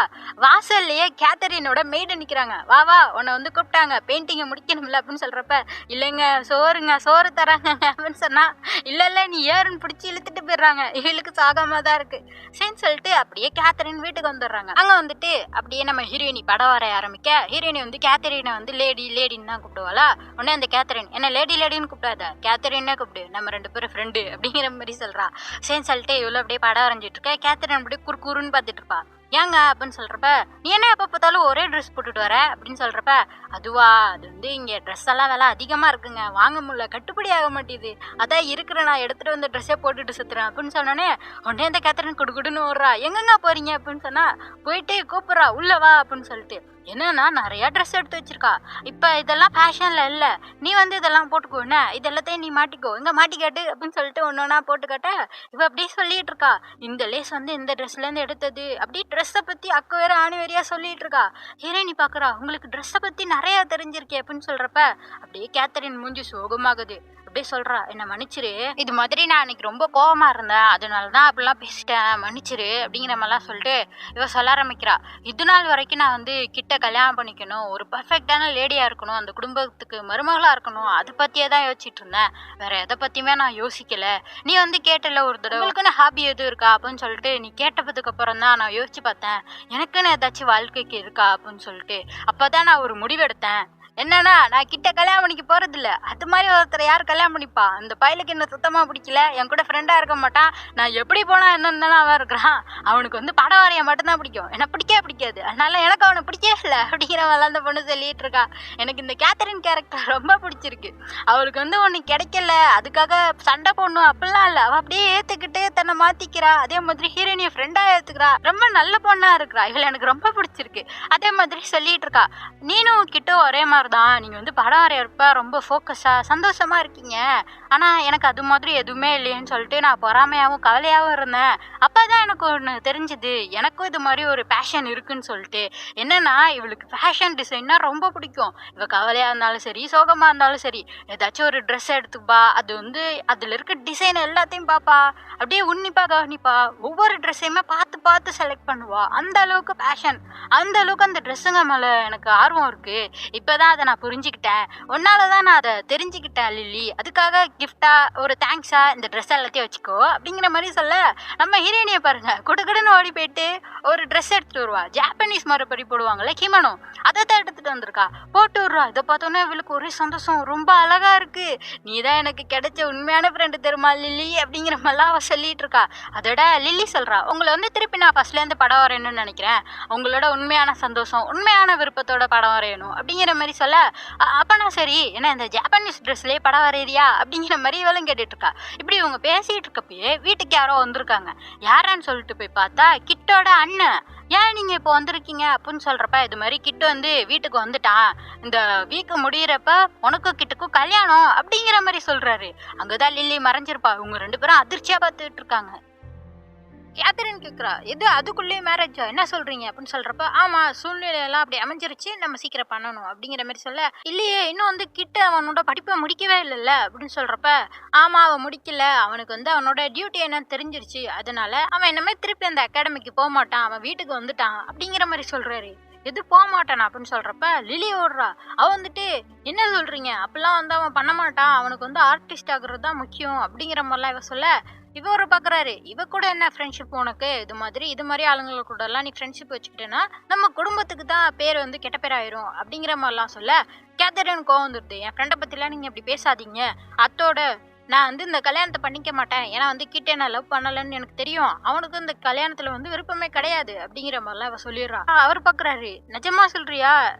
வாசல்லையே கேத்தரினோட மெய்டு நிக்கிறாங்க. வா வா உன்னை வந்து கூப்பிட்டாங்க பெயிண்டிங்கை முடிக்கணும்ல அப்படின்னு சொல்றப்ப, இல்லைங்க சோறு தராங்க அப்படின்னு சொன்னா, இல்ல நீ ஏறுன்னு பிடிச்சி இழுத்துட்டு போயிடுறாங்க. இவளுக்கு சாகமா தான் இருக்கு. சரின்னு சொல்லிட்டு அப்படியே கேத்தரின் வீட்டுக்கு வந்துடுறாங்க. அங்க வந்துட்டு அப்படியே நம்ம ஹீரோயினி படம் வரைய ஆரம்பிக்க, ஹீரோயினி வந்து கேத்தரினை வந்து லேடின்னு தான் கூப்பிடுவாளா. உடனே அந்த கேத்தரின் என்ன லேடின்னு கூப்பிடாத, கேத்தரின்னே கூப்பிடு, நம்ம 2 பேரும் ஃப்ரெண்டு அப்படிங்கிற மாதிரி சொல்றா. சரின்னு சொல்லிட்டு இவ்வளோ அப்படியே படம் வரைஞ்சிட்டு இருக்க. கேத்தரின் அப்படியே குறுன்னு பார்த்துட்டு இருப்பா. ஏங்க அப்படின்னு சொல்றப்ப, நீ என்ன எப்போ பார்த்தாலும் ஒரே ட்ரெஸ் போட்டுட்டு வர அப்படின்னு சொல்றப்ப, அதுவா அது வந்து இங்கே ட்ரெஸ் எல்லாம் விலை அதிகமாக இருக்குங்க, வாங்க முடியல, கட்டுப்படி ஆக மாட்டேது, அதான் இருக்கிற நான் எடுத்துகிட்டு வந்து ட்ரெஸ்ஸே போட்டுட்டு சுற்றுறேன் அப்படின்னு சொன்னோன்னே உடனே இந்த கேத்தரின் குடுன்னு ஓடுறா. எங்கெங்க போறீங்க அப்படின்னு சொன்னா, போயிட்டு கூப்பிட்றா உள்ள வா அப்படின்னு சொல்லிட்டு. என்னன்னா நிறைய ட்ரெஸ் எடுத்து வச்சிருக்கா. இப்போ இதெல்லாம் ஃபேஷன்ல இல்லை, நீ வந்து இதெல்லாம் போட்டுக்கோ, என்ன இது எல்லாத்தையும் நீ மாட்டிக்கோ, இங்கே மாட்டிக்காட்டு அப்படின்னு சொல்லிட்டு ஒன்னொன்னா போட்டுக்காட்ட இவ அப்படியே சொல்லிட்டு இருக்கா. இந்த லேஸ் வந்து இந்த ட்ரெஸ்லேருந்து எடுத்தது அப்படியே ட்ரெஸ்ஸை பற்றி அக்கு வேற ஆணி வேறையா சொல்லிட்டு இருக்கா. ஹீரோயினி பார்க்குறா, உங்களுக்கு ட்ரெஸ்ஸை பற்றி நிறைய தெரிஞ்சிருக்கே அப்படின்னு சொல்றப்ப அப்படியே கேத்தரின் மூஞ்சி சோகமாகுது. அப்படியே சொல்றா, என்ன மன்னிச்சிரு, இது மாதிரி நான் அன்னைக்கு ரொம்ப கோவமா இருந்தேன், அதனால தான் அப்படிலாம் பேசிட்டேன், மன்னிச்சிரு அப்படிங்கிற மாதிரிலாம் சொல்லிட்டு இவ சொல்ல ஆரம்பிக்கிறா. இது நாள் வரைக்கும் நான் வந்து கிட்ட கல்யாணம் பண்ணிக்கணும், ஒரு பர்ஃபெக்டான லேடியா இருக்கணும், அந்த குடும்பத்துக்கு மருமகளா இருக்கணும், அதை பத்தியே தான் யோசிச்சுட்டு இருந்தேன், வேற எதை பத்தியுமே நான் யோசிக்கல. நீ வந்து கேட்டல ஒரு தடவை உங்களுக்குன்னு ஹாபி எதுவும் இருக்கா அப்படின்னு சொல்லிட்டு, நீ கேட்டதுக்கு அப்புறம் தான் நான் யோசிச்சு பார்த்தேன், எனக்குன்னு ஏதாச்சும் வாழ்க்கைக்கு இருக்கா அப்படின்னு சொல்லிட்டு. அப்பதான் நான் ஒரு முடிவெடுத்தேன். என்னன்னா நான் கிட்ட கல்யாணம் பண்ணிக்க போறது இல்ல, அது மாதிரி ஒருத்தரை யார் கல்யாணம் பண்ணிப்பா, அந்த பையலுக்கு என்ன சுத்தமா பிடிக்கல, என் கூட ஃப்ரெண்டா இருக்க மாட்டான், நான் எப்படி போனா என்னன்னு அவன் இருக்கிறான், அவனுக்கு வந்து படம் வரைய மட்டும்தான் பிடிக்கும், எனக்கு பிடிக்காது, அதனால எனக்கு அவனை பிடிக்கவே இல்லை அப்படிங்கிற மாதிரி அந்த பொண்ணு சொல்லிட்டு இருக்கா. எனக்கு இந்த கேத்தரின் கேரக்டர் ரொம்ப பிடிச்சிருக்கு. அவளுக்கு வந்து ஒன்று கிடைக்கல அதுக்காக சண்டை போடணும் அப்படிலாம் இல்லை, அவள் அப்படியே ஏத்துக்கிட்டு தன்னை மாத்திக்கிறா. அதே மாதிரி ஹீரோயினிய ஃப்ரெண்டா ஏத்துக்கிறா, ரொம்ப நல்ல பொண்ணா இருக்கிறா. இவள் எனக்கு ரொம்ப பிடிச்சிருக்கு. அதே மாதிரி சொல்லிட்டு இருக்கா, நீனும் கிட்ட ஒரே மாதிரி தான், நீங்க வந்து படம் வரையறப்ப ரொம்ப ஃபோக்கஸா சந்தோஷமா இருக்கீங்க, ஆனா எனக்கு அது மாதிரி எதுவுமே இல்லையேன்னு சொல்லிட்டு நான் பொறாமையாவும் கவலையாவும் இருந்தேன். அப்பதான் எனக்கு ஒன்று தெரிஞ்சுது, எனக்கும் இது மாதிரி ஒரு பேஷன் இருக்குன்னு சொல்லிட்டு. என்னன்னா இவளுக்கு ஃபேஷன் டிசைன்னா ரொம்ப பிடிக்கும். இவ கவலையா இருந்தாலும் சரி சோகமா இருந்தாலும் சரி ஏதாச்சும் ஒரு ட்ரெஸ் எடுத்துப்பா, அது வந்து அதுல இருக்க டிசைன் எல்லாத்தையும் பாப்பா, அப்படியே உன்னிப்பா கவனிப்பா, ஒவ்வொரு ட்ரெஸ்ஸையுமே பார்த்து செலக்ட் பண்ணுவா. அந்த அளவுக்கு பேஷன், அந்த அளவுக்கு அந்த ட்ரெஸ்ஸுங்க மேல எனக்கு ஆர்வம் இருக்கு. இப்பதான் அதை நான் புரிஞ்சுக்கிட்டேன், உன்னாலதான் நான் அதை தெரிஞ்சுக்கிட்டேன் லில்லி, அதுக்காக கிஃப்டா ஒரு தேங்க்ஸா இந்த ட்ரெஸ் எல்லாத்தையும் வச்சுக்கோ அப்படிங்கிற மாதிரி சொல்ல, நம்ம ஹீரோயினியை பாருங்க குடுக்குடுன்னு ஓடி போயிட்டு ஒரு ட்ரெஸ் எடுத்துட்டு வருவா. ஜாப்பனீஸ் மரப்படி போடுவாங்கல்ல கிமோனோ, அதை தான் எடுத்துட்டு வந்திருக்கா, போட்டு விடுறா. இதை பார்த்தோன்னே இவளுக்கு ஒரே சந்தோஷம், ரொம்ப அழகா இருக்கு, நீ தான் எனக்கு கிடைச்ச உண்மையான ஃப்ரெண்டு தெரியுமா லில்லி அப்படிங்கிற மாதிரிலாம் அவ சொல்லிட்டு இருக்கா. அதோட லில்லி சொல்றா, உங்களை வந்து திருப்பி நான் ஃபர்ஸ்ட்லேருந்து படம் வரையணும்னு நினைக்கிறேன், உங்களோட உண்மையான சந்தோஷம் உண்மையான விருப்பத்தோட படம் வரையணும் அப்படிங்கிற மாதிரி சொல்ல, அப்பனா சரி என்ன இந்த ஜாப்பனீஸ் ட்ரெஸ்லயே படம் வரையிறியா அப்படிங்கிற மாதிரி இவளும் கேட்டுட்டு இருக்கா. இப்படி இவங்க பேசிட்டு இருக்கப்பயே வீட்டுக்கு யாரோ வந்திருக்காங்க. யாரான்னு சொல்லிட்டு போய் பார்த்தா கிட்டோட அண்ணன். ஏன் நீங்க இப்போ வந்திருக்கீங்க அப்படின்னு சொல்றப்ப, இது மாதிரி கிட்ட வந்து வீட்டுக்கு வந்துட்டான், இந்த வீக்கு முடியிறப்ப உனக்கு கிட்டக்கும் கல்யாணம் அப்படிங்கிற மாதிரி சொல்றாரு. அங்கதான் லில்லி மறைஞ்சிருப்பா. இவங்க 2 பேரும் அதிர்ச்சியா பார்த்துட்டு இருக்காங்க. கேத்தரின் கேட்குறா, எது அதுக்குள்ளேயே மேரேஜா, என்ன சொல்றீங்க அப்படின்னு சொல்றப்ப, ஆமா சூழ்நிலையெல்லாம் அப்படி அமைஞ்சிருச்சு, நம்ம சீக்கிரம் பண்ணணும் அப்படிங்கிற மாதிரி சொல்ல, இல்லையே இன்னும் வந்து கிட்ட அவனோட படிப்பை முடிக்கவே இல்லைல்ல அப்படின்னு சொல்றப்ப, ஆமா அவன் முடிக்கல, அவனுக்கு வந்து அவனோட டியூட்டி என்னன்னு தெரிஞ்சிருச்சு, அதனால அவன் என்ன மாதிரி திருப்பி அந்த அகாடமிக்கு போக மாட்டான், அவன் வீட்டுக்கு வந்துட்டான் அப்படிங்கிற மாதிரி சொல்றாரு. எது போக மாட்டானா அப்படின்னு சொல்றப்ப லிலி ஓடுறா. அவன் வந்துட்டு என்ன சொல்றீங்க, அப்பெல்லாம் வந்து அவன் பண்ண மாட்டான், அவனுக்கு வந்து ஆர்டிஸ்ட் ஆகுறது தான் முக்கியம் அப்படிங்கிற மாதிரிலாம் இவ சொல்ல, இவரு பாக்குறாரு, இவ கூட என்ன ஃப்ரெண்ட்ஷிப் உனக்கு, இது மாதிரி ஆளுங்களை கூட எல்லாம் நீ ஃப்ரெண்ட்ஷிப் வச்சுக்கிட்டேன்னா நம்ம குடும்பத்துக்கு தான் பேர் வந்து கெட்ட பேர் ஆயிரும் அப்படிங்கிற மாதிரிலாம் சொல்ல, கேத்தரின் கோவம் வந்துடுது, என் ஃப்ரெண்டை பத்திலாம் நீங்க இப்படி பேசாதீங்க, அத்தோட நான் வந்து இந்த கல்யாணத்தை பண்ணிக்க மாட்டேன், ஏன்னா வந்து கிட்ட நான் லவ் பண்ணலன்னு எனக்கு தெரியும், அவனுக்கு இந்த கல்யாணத்துல வந்து விருப்பமே கிடையாது அப்படிங்கிற மாதிரிலாம் அவ சொல்லிடுறா. அவர் பாக்குறாரு, நிஜமா சொல்றியா,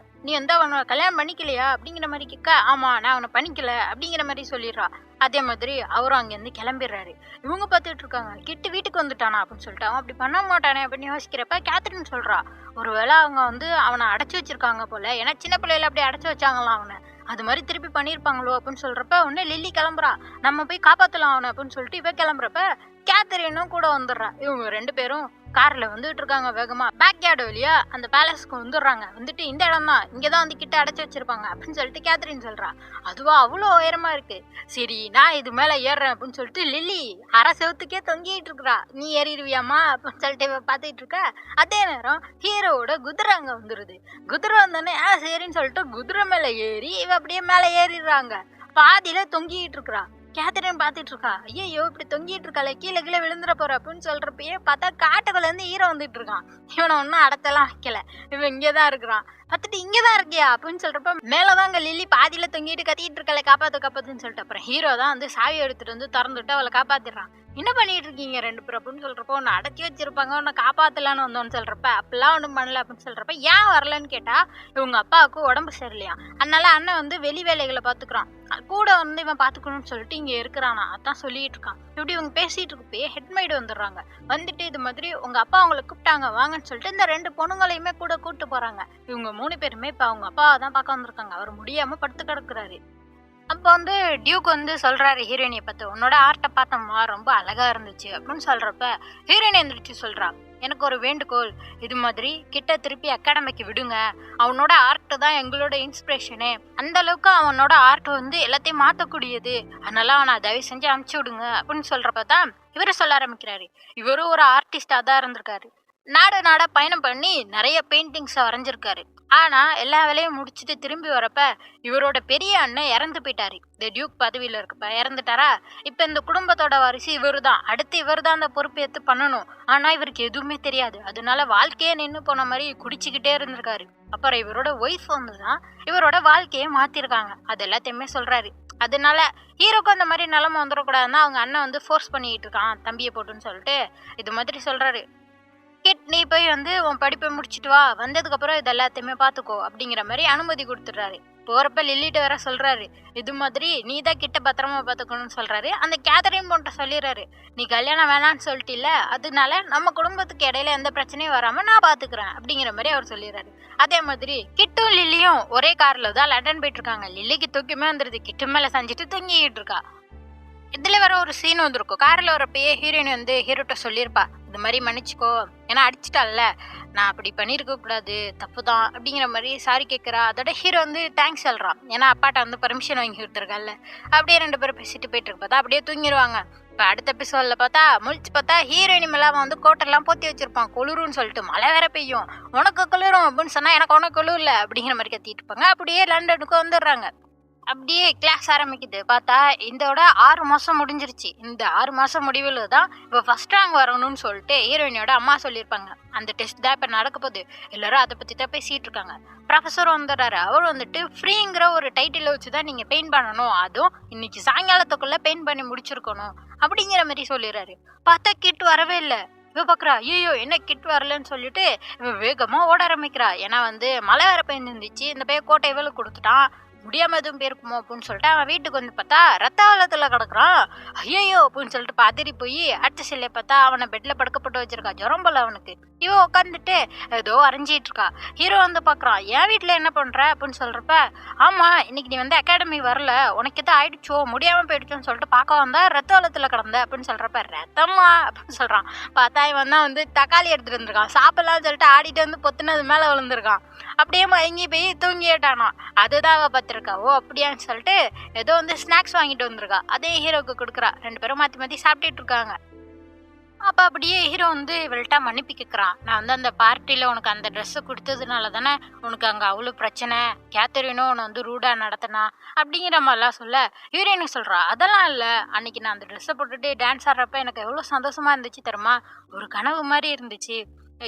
நீ வந்து அவனை கல்யாணம் பண்ணிக்கலையா அப்படிங்கிற மாதிரி கேட்க, ஆமா நான் அவனை பண்ணிக்கல அப்படிங்கிற மாதிரி சொல்லிடுறா. அதே மாதிரி அவரும் அங்கேருந்து கிளம்பிடுறாரு. இவங்க பார்த்துட்டு இருக்காங்க, கிட்டு வீட்டுக்கு வந்துட்டானா அப்படின்னு சொல்லிட்டு. அவன் அப்படி பண்ண மாட்டானே அப்படின்னு யோசிக்கிறப்ப கேத்ரின் சொல்றா, ஒருவேளை அவங்க வந்து அவனை அடைச்சி வச்சிருக்காங்க போல, ஏன்னா சின்ன பிள்ளையில அப்படி அடைச்சி வச்சாங்களாம் அவனை, அது மாதிரி திருப்பி பண்ணியிருப்பாங்களோ அப்படின்னு சொல்றப்ப உடனே லில்லி கிளம்புறா, நம்ம போய் காப்பாத்தலாம் அவனை அப்படின்னு சொல்லிட்டு இவ கிளம்புறப்ப கேத்தரினும் கூட வந்துடுறா. இவங்க 2 பேரும் கார்ல வந்துட்டு இருக்காங்க வேகமா. பேக் யார்டு வழியா அந்த பேலஸ்க்கு வந்துடுறாங்க. வந்துட்டு இந்த இடம் தான், இங்கதான் வந்து கிட்ட அடைச்சு வச்சிருப்பாங்க அப்படின்னு சொல்லிட்டு கேத்ரின் சொல்றா. அதுவா அவ்வளோ உயரமா இருக்கு, சரி நான் இது மேல ஏறுறேன் அப்படின்னு சொல்லிட்டு லில்லி அரை செவத்துக்கே தொங்கிட்டு இருக்கிறா. நீ ஏறிடுவியாமா அப்படின்னு சொல்லிட்டு இவ பாத்துட்டு இருக்க. அதே நேரம் ஹீரோவோட குதிரை அங்க வந்துருது. குதிரை வந்தோடனே சரின்னு சொல்லிட்டு குதிரை மேல ஏறி இவ அப்படியே மேல ஏறிடுறாங்க. பாதியில தொங்கிட்டு இருக்கிறா. கேத்ரின் பாத்துட்டு இருக்கா, ஐயோ இப்படி தொங்கிட்டு இருக்காளே, கீழே கீழே விழுந்துட போற அப்படின்னு சொல்றப்பயே பார்த்தா காட்டுக்குள்ள இருந்து ஹீரோ வந்துட்டு இருக்கான். இவனை ஒன்னும் அடத்தெல்லாம் வைக்கல, இவன் இங்கேதான் இருக்கிறான். பார்த்துட்டு இங்கதான் இருக்கியா அப்படின்னு சொல்றப்ப மேலதான் அங்க லில்லி பாதியில தொங்கிட்டு கத்திட்டு இருக்காளே, காப்பாத்துன்னு சொல்லிட்டு அப்புறம் ஹீரோ தான் வந்து சாவி எடுத்துட்டு வந்து திறந்துட்டு அவளை காப்பாத்திடுறான். என்ன பண்ணிட்டு இருக்கீங்க 2 பேரும் அப்படின்னு சொல்றப்போ, உன்னை அடக்கி வச்சிருப்பாங்க, உன்னை காப்பாத்தலான்னு வந்தோன்னு சொல்றப்ப அப்படிலாம் ஒன்றும் பண்ணல அப்படின்னு சொல்றப்ப ஏன் வரலன்னு கேட்டா இவங்க அப்பாவுக்கு உடம்பு சரியில்லையா, அதனால அண்ணன் வந்து வெளி வேலைகளை பாத்துக்கிறான், கூட வந்து இவன் பாத்துக்கணும்னு சொல்லிட்டு இங்க இருக்கிறானா, அதான் சொல்லிட்டு இருக்கான். இப்படி இவங்க பேசிட்டு இருக்கப்பயே ஹெட்மைடு வந்துடுறாங்க. வந்துட்டு இது மாதிரி உங்க அப்பா அவங்களை கூப்பிட்டாங்க வாங்கன்னு சொல்லிட்டு இந்த 2 பொண்ணுங்களையுமே கூட கூப்பிட்டு போறாங்க. இவங்க 3 பேருமே இப்ப அவங்க அப்பாவை தான் பார்க்க வந்திருக்காங்க. அவர் முடியாம படுத்து கிடக்குறாரு. அப்போ வந்து டியூக் வந்து சொல்றாரு ஹீரோயினியை பார்த்து, உன்னோட ஆர்ட்டை பார்த்தோம்மா ரொம்ப அழகா இருந்துச்சு அப்படின்னு சொல்றப்ப ஹீரோயினி எந்திரிச்சு சொல்றா, எனக்கு ஒரு வேண்டுகோள், இது மாதிரி கிட்ட திருப்பி அகாடமிக்கு விடுங்க, அவனோட ஆர்ட் தான் எங்களோட இன்ஸ்பிரேஷனு, அந்த அளவுக்கு அவனோட ஆர்ட் வந்து எல்லாத்தையும் மாற்றக்கூடியது, அதனால அவனை தயவு செஞ்சு அனுப்பிச்சு விடுங்க அப்படின்னு சொல்றப்ப தான் இவரு சொல்ல ஆரம்பிக்கிறாரு. இவரும் ஒரு ஆர்டிஸ்டா தான் இருந்திருக்காரு. நாடா பயணம் பண்ணி நிறைய பெயிண்டிங்ஸை வரைஞ்சிருக்காரு. ஆனா எல்லா வேலையும் முடிச்சுட்டு திரும்பி வரப்ப இவரோட பெரிய அண்ணன் இறந்து போயிட்டாரு. இந்த டியூக் பதவியில இருக்கப்ப இறந்துட்டாரா. இப்ப இந்த குடும்பத்தோட வாரிசு இவரு தான், அடுத்து இவர் தான் அந்த பொறுப்பேற்று பண்ணணும். ஆனா இவருக்கு எதுவுமே தெரியாது, அதனால வாழ்க்கையே நின்று போன மாதிரி குடிச்சுக்கிட்டே இருந்திருக்காரு. அப்புறம் இவரோட ஒய்ஃப் வந்துதான் இவரோட வாழ்க்கையை மாத்திருக்காங்க. அது எல்லாத்தையுமே சொல்றாரு. அதனால ஹீரோக்கு அந்த மாதிரி நிலைமை வந்துடக்கூடாதுன்னா அவங்க அண்ணன் வந்து ஃபோர்ஸ் பண்ணிட்டு இருக்கான் தம்பியை போட்டுன்னு சொல்லிட்டு இது மாதிரி சொல்றாரு. கிட் நீ போய் வந்து உன் படிப்பை முடிச்சுட்டு வா, வந்ததுக்கு அப்புறம் இது எல்லாத்தையுமே பாத்துக்கோ அப்படிங்கிற மாதிரி அனுமதி கொடுத்துடுறாரு. போறப்ப லில்லிட்ட வேற சொல்றாரு, இது மாதிரி நீ தான் கிட்ட பத்திரமா பாத்துக்கணும்னு சொல்றாரு. அந்த கேத்தரின் போன்ற சொல்லிடுறாரு, நீ கல்யாணம் வேணான்னு சொல்லிட்டில, அதனால நம்ம குடும்பத்துக்கு இடையில எந்த பிரச்சனையும் வராம நான் பாத்துக்கிறேன் அப்படிங்கிற மாதிரி அவர் சொல்லிடுறாரு. அதே மாதிரி கிட்டும் லில்லியும் ஒரே கார்ல தான் லண்டன் போயிட்டு இருக்காங்க. லில்லிக்கு தூக்கமே வந்துருது, கிட்டு மேல செஞ்சுட்டு தூங்கிட்டு இருக்கா. இதுல வேற ஒரு சீன் வந்திருக்கும். கார்ல வரப்பயே ஹீரோயின் வந்து ஹீரோட்ட சொல்லியிருப்பா, இந்த மாதிரி மன்னிச்சுக்கோ, ஏன்னா அடிச்சுட்டால, நான் அப்படி பண்ணியிருக்க கூடாது, தப்புதான் அப்படிங்கிற மாதிரி சாரி கேட்குறா. அதோட ஹீரோ வந்து தேங்க்ஸ் சொல்றான், ஏன்னா அப்பாட்ட வந்து பர்மிஷன் வாங்கி கொடுத்துருக்கல. அப்படியே 2 பேரும் பேசிட்டு போயிட்டு இருக்க பார்த்தா அப்படியே தூங்கிடுவாங்க. இப்போ அடுத்த எபிசோட்ல பார்த்தா முழிச்சு பார்த்தா ஹீரோயின் மேல வந்து கோட்டெல்லாம் போத்தி வச்சிருப்பான், குளிருன்னு சொல்லிட்டு. மழை வேற பெய்யும், உனக்கு குளிரும் அப்படின்னு சொன்னா எனக்கு உனக்கு குளிர் இல்லை அப்படிங்கிற மாதிரி கத்திட்டு இருப்பாங்க. அப்படியே லண்டனுக்கு வந்துடுறாங்க. அப்படியே கிளாஸ் ஆரம்பிக்குது. பார்த்தா இதோட 6 மாசம் முடிஞ்சிருச்சு. இந்த 6 மாசம் முடிவில் தான் இப்போ ஃபர்ஸ்ட் ரேங்க் வரணும்னு சொல்லிட்டு ஹீரோயினோட அம்மா சொல்லியிருப்பாங்க. அந்த டெஸ்ட் தான் இப்போ நடக்க போகுது. எல்லாரும் அதை பற்றி தான் பேசிட்டு இருக்காங்க. ப்ரொஃபஸர் வந்துடுறாரு. அவர் வந்துட்டு ஃப்ரீங்கிற ஒரு டைட்டில் வச்சு தான் நீங்கள் பெயிண்ட் பண்ணணும், அதுவும் இன்னைக்கு சாயங்காலத்துக்குள்ள பெயிண்ட் பண்ணி முடிச்சிருக்கணும் அப்படிங்கிற மாதிரி சொல்லிடுறாரு. பார்த்தா கிட் வரவே இல்லை. இவ பாக்குறா, ஐயோ என்ன கிட் வரலன்னு சொல்லிட்டு இவ வேகமா ஓட ஆரம்பிக்கிறா. ஏன்னா வந்து மழை வேற பெய்ஞ்சிருந்துச்சு. இந்த பையன் கோட்டை இவளுக்கு கொடுத்துட்டான், முடியாம எதுவும் போயிருக்குமோ அப்படின்னு சொல்லிட்டு அவன் வீட்டுக்கு வந்து பார்த்தா ரத்த வெள்ளத்துல கிடக்குறான். ஐயோ அப்படின்னு சொல்லிட்டு பதறி போய் அடுத்த சிலையை பார்த்தா அவனை பெட்ல படுக்கப்பட்டு வச்சிருக்கா. ஜுரம் போல அவனுக்கு. இவன் உட்காந்துட்டு ஏதோ அரைஞ்சிட்டு இருக்கா. ஹீரோ வந்து பாக்குறான், என் வீட்டுல என்ன பண்ற அப்படின்னு சொல்றப்ப, ஆமா இன்னைக்கு நீ வந்து அகாடமி வரல, உனக்கு எதாவது ஆயிடுச்சோ, முடியாம போயிடுச்சோன்னு சொல்லிட்டு பார்க்க வந்தா ரத்த வெள்ளத்துல கிடந்த அப்படின்னு சொல்றப்ப, ரத்தமா அப்படின்னு சொல்றான். பார்த்தா இவன் தான் வந்து தக்காளி எடுத்துட்டு வந்திருக்கான். சாப்பிடலாம்னு சொல்லிட்டு ஆடிட்டு வந்து பொத்துனது மேல விழுந்திருக்கான். அப்படியே மயங்கி போய் தூங்கிட்டானா. அதுதான் அவ பார்த்துருக்கா. ஓ அப்படியான்னு சொல்லிட்டு ஏதோ வந்து ஸ்நாக்ஸ் வாங்கிட்டு வந்திருக்கா. அதே ஹீரோக்கு கொடுக்குறா. 2 பேரும் மாற்றி மாற்றி சாப்பிட்டுட்டு இருக்காங்க. அப்போ அப்படியே ஹீரோ வந்து இவள்கிட்ட மன்னிப்பு கேட்குறான். நான் வந்து அந்த பார்ட்டியில் உனக்கு அந்த ட்ரெஸ்ஸை கொடுத்ததுனால தானே உனக்கு அங்கே அவ்வளோ பிரச்சனை, கேத்தரினும் உன்னை வந்து ரூடாக நடத்தினா அப்படிங்கிற மாதிரிலாம் சொல்ல, ஹீரோயினு சொல்கிறா, அதெல்லாம் இல்லை, அன்னைக்கு நான் அந்த ட்ரெஸ்ஸை போட்டுட்டு டான்ஸ் ஆடுறப்ப எனக்கு எவ்வளோ சந்தோஷமாக இருந்துச்சு தெரியுமா, ஒரு கனவு மாதிரி இருந்துச்சு,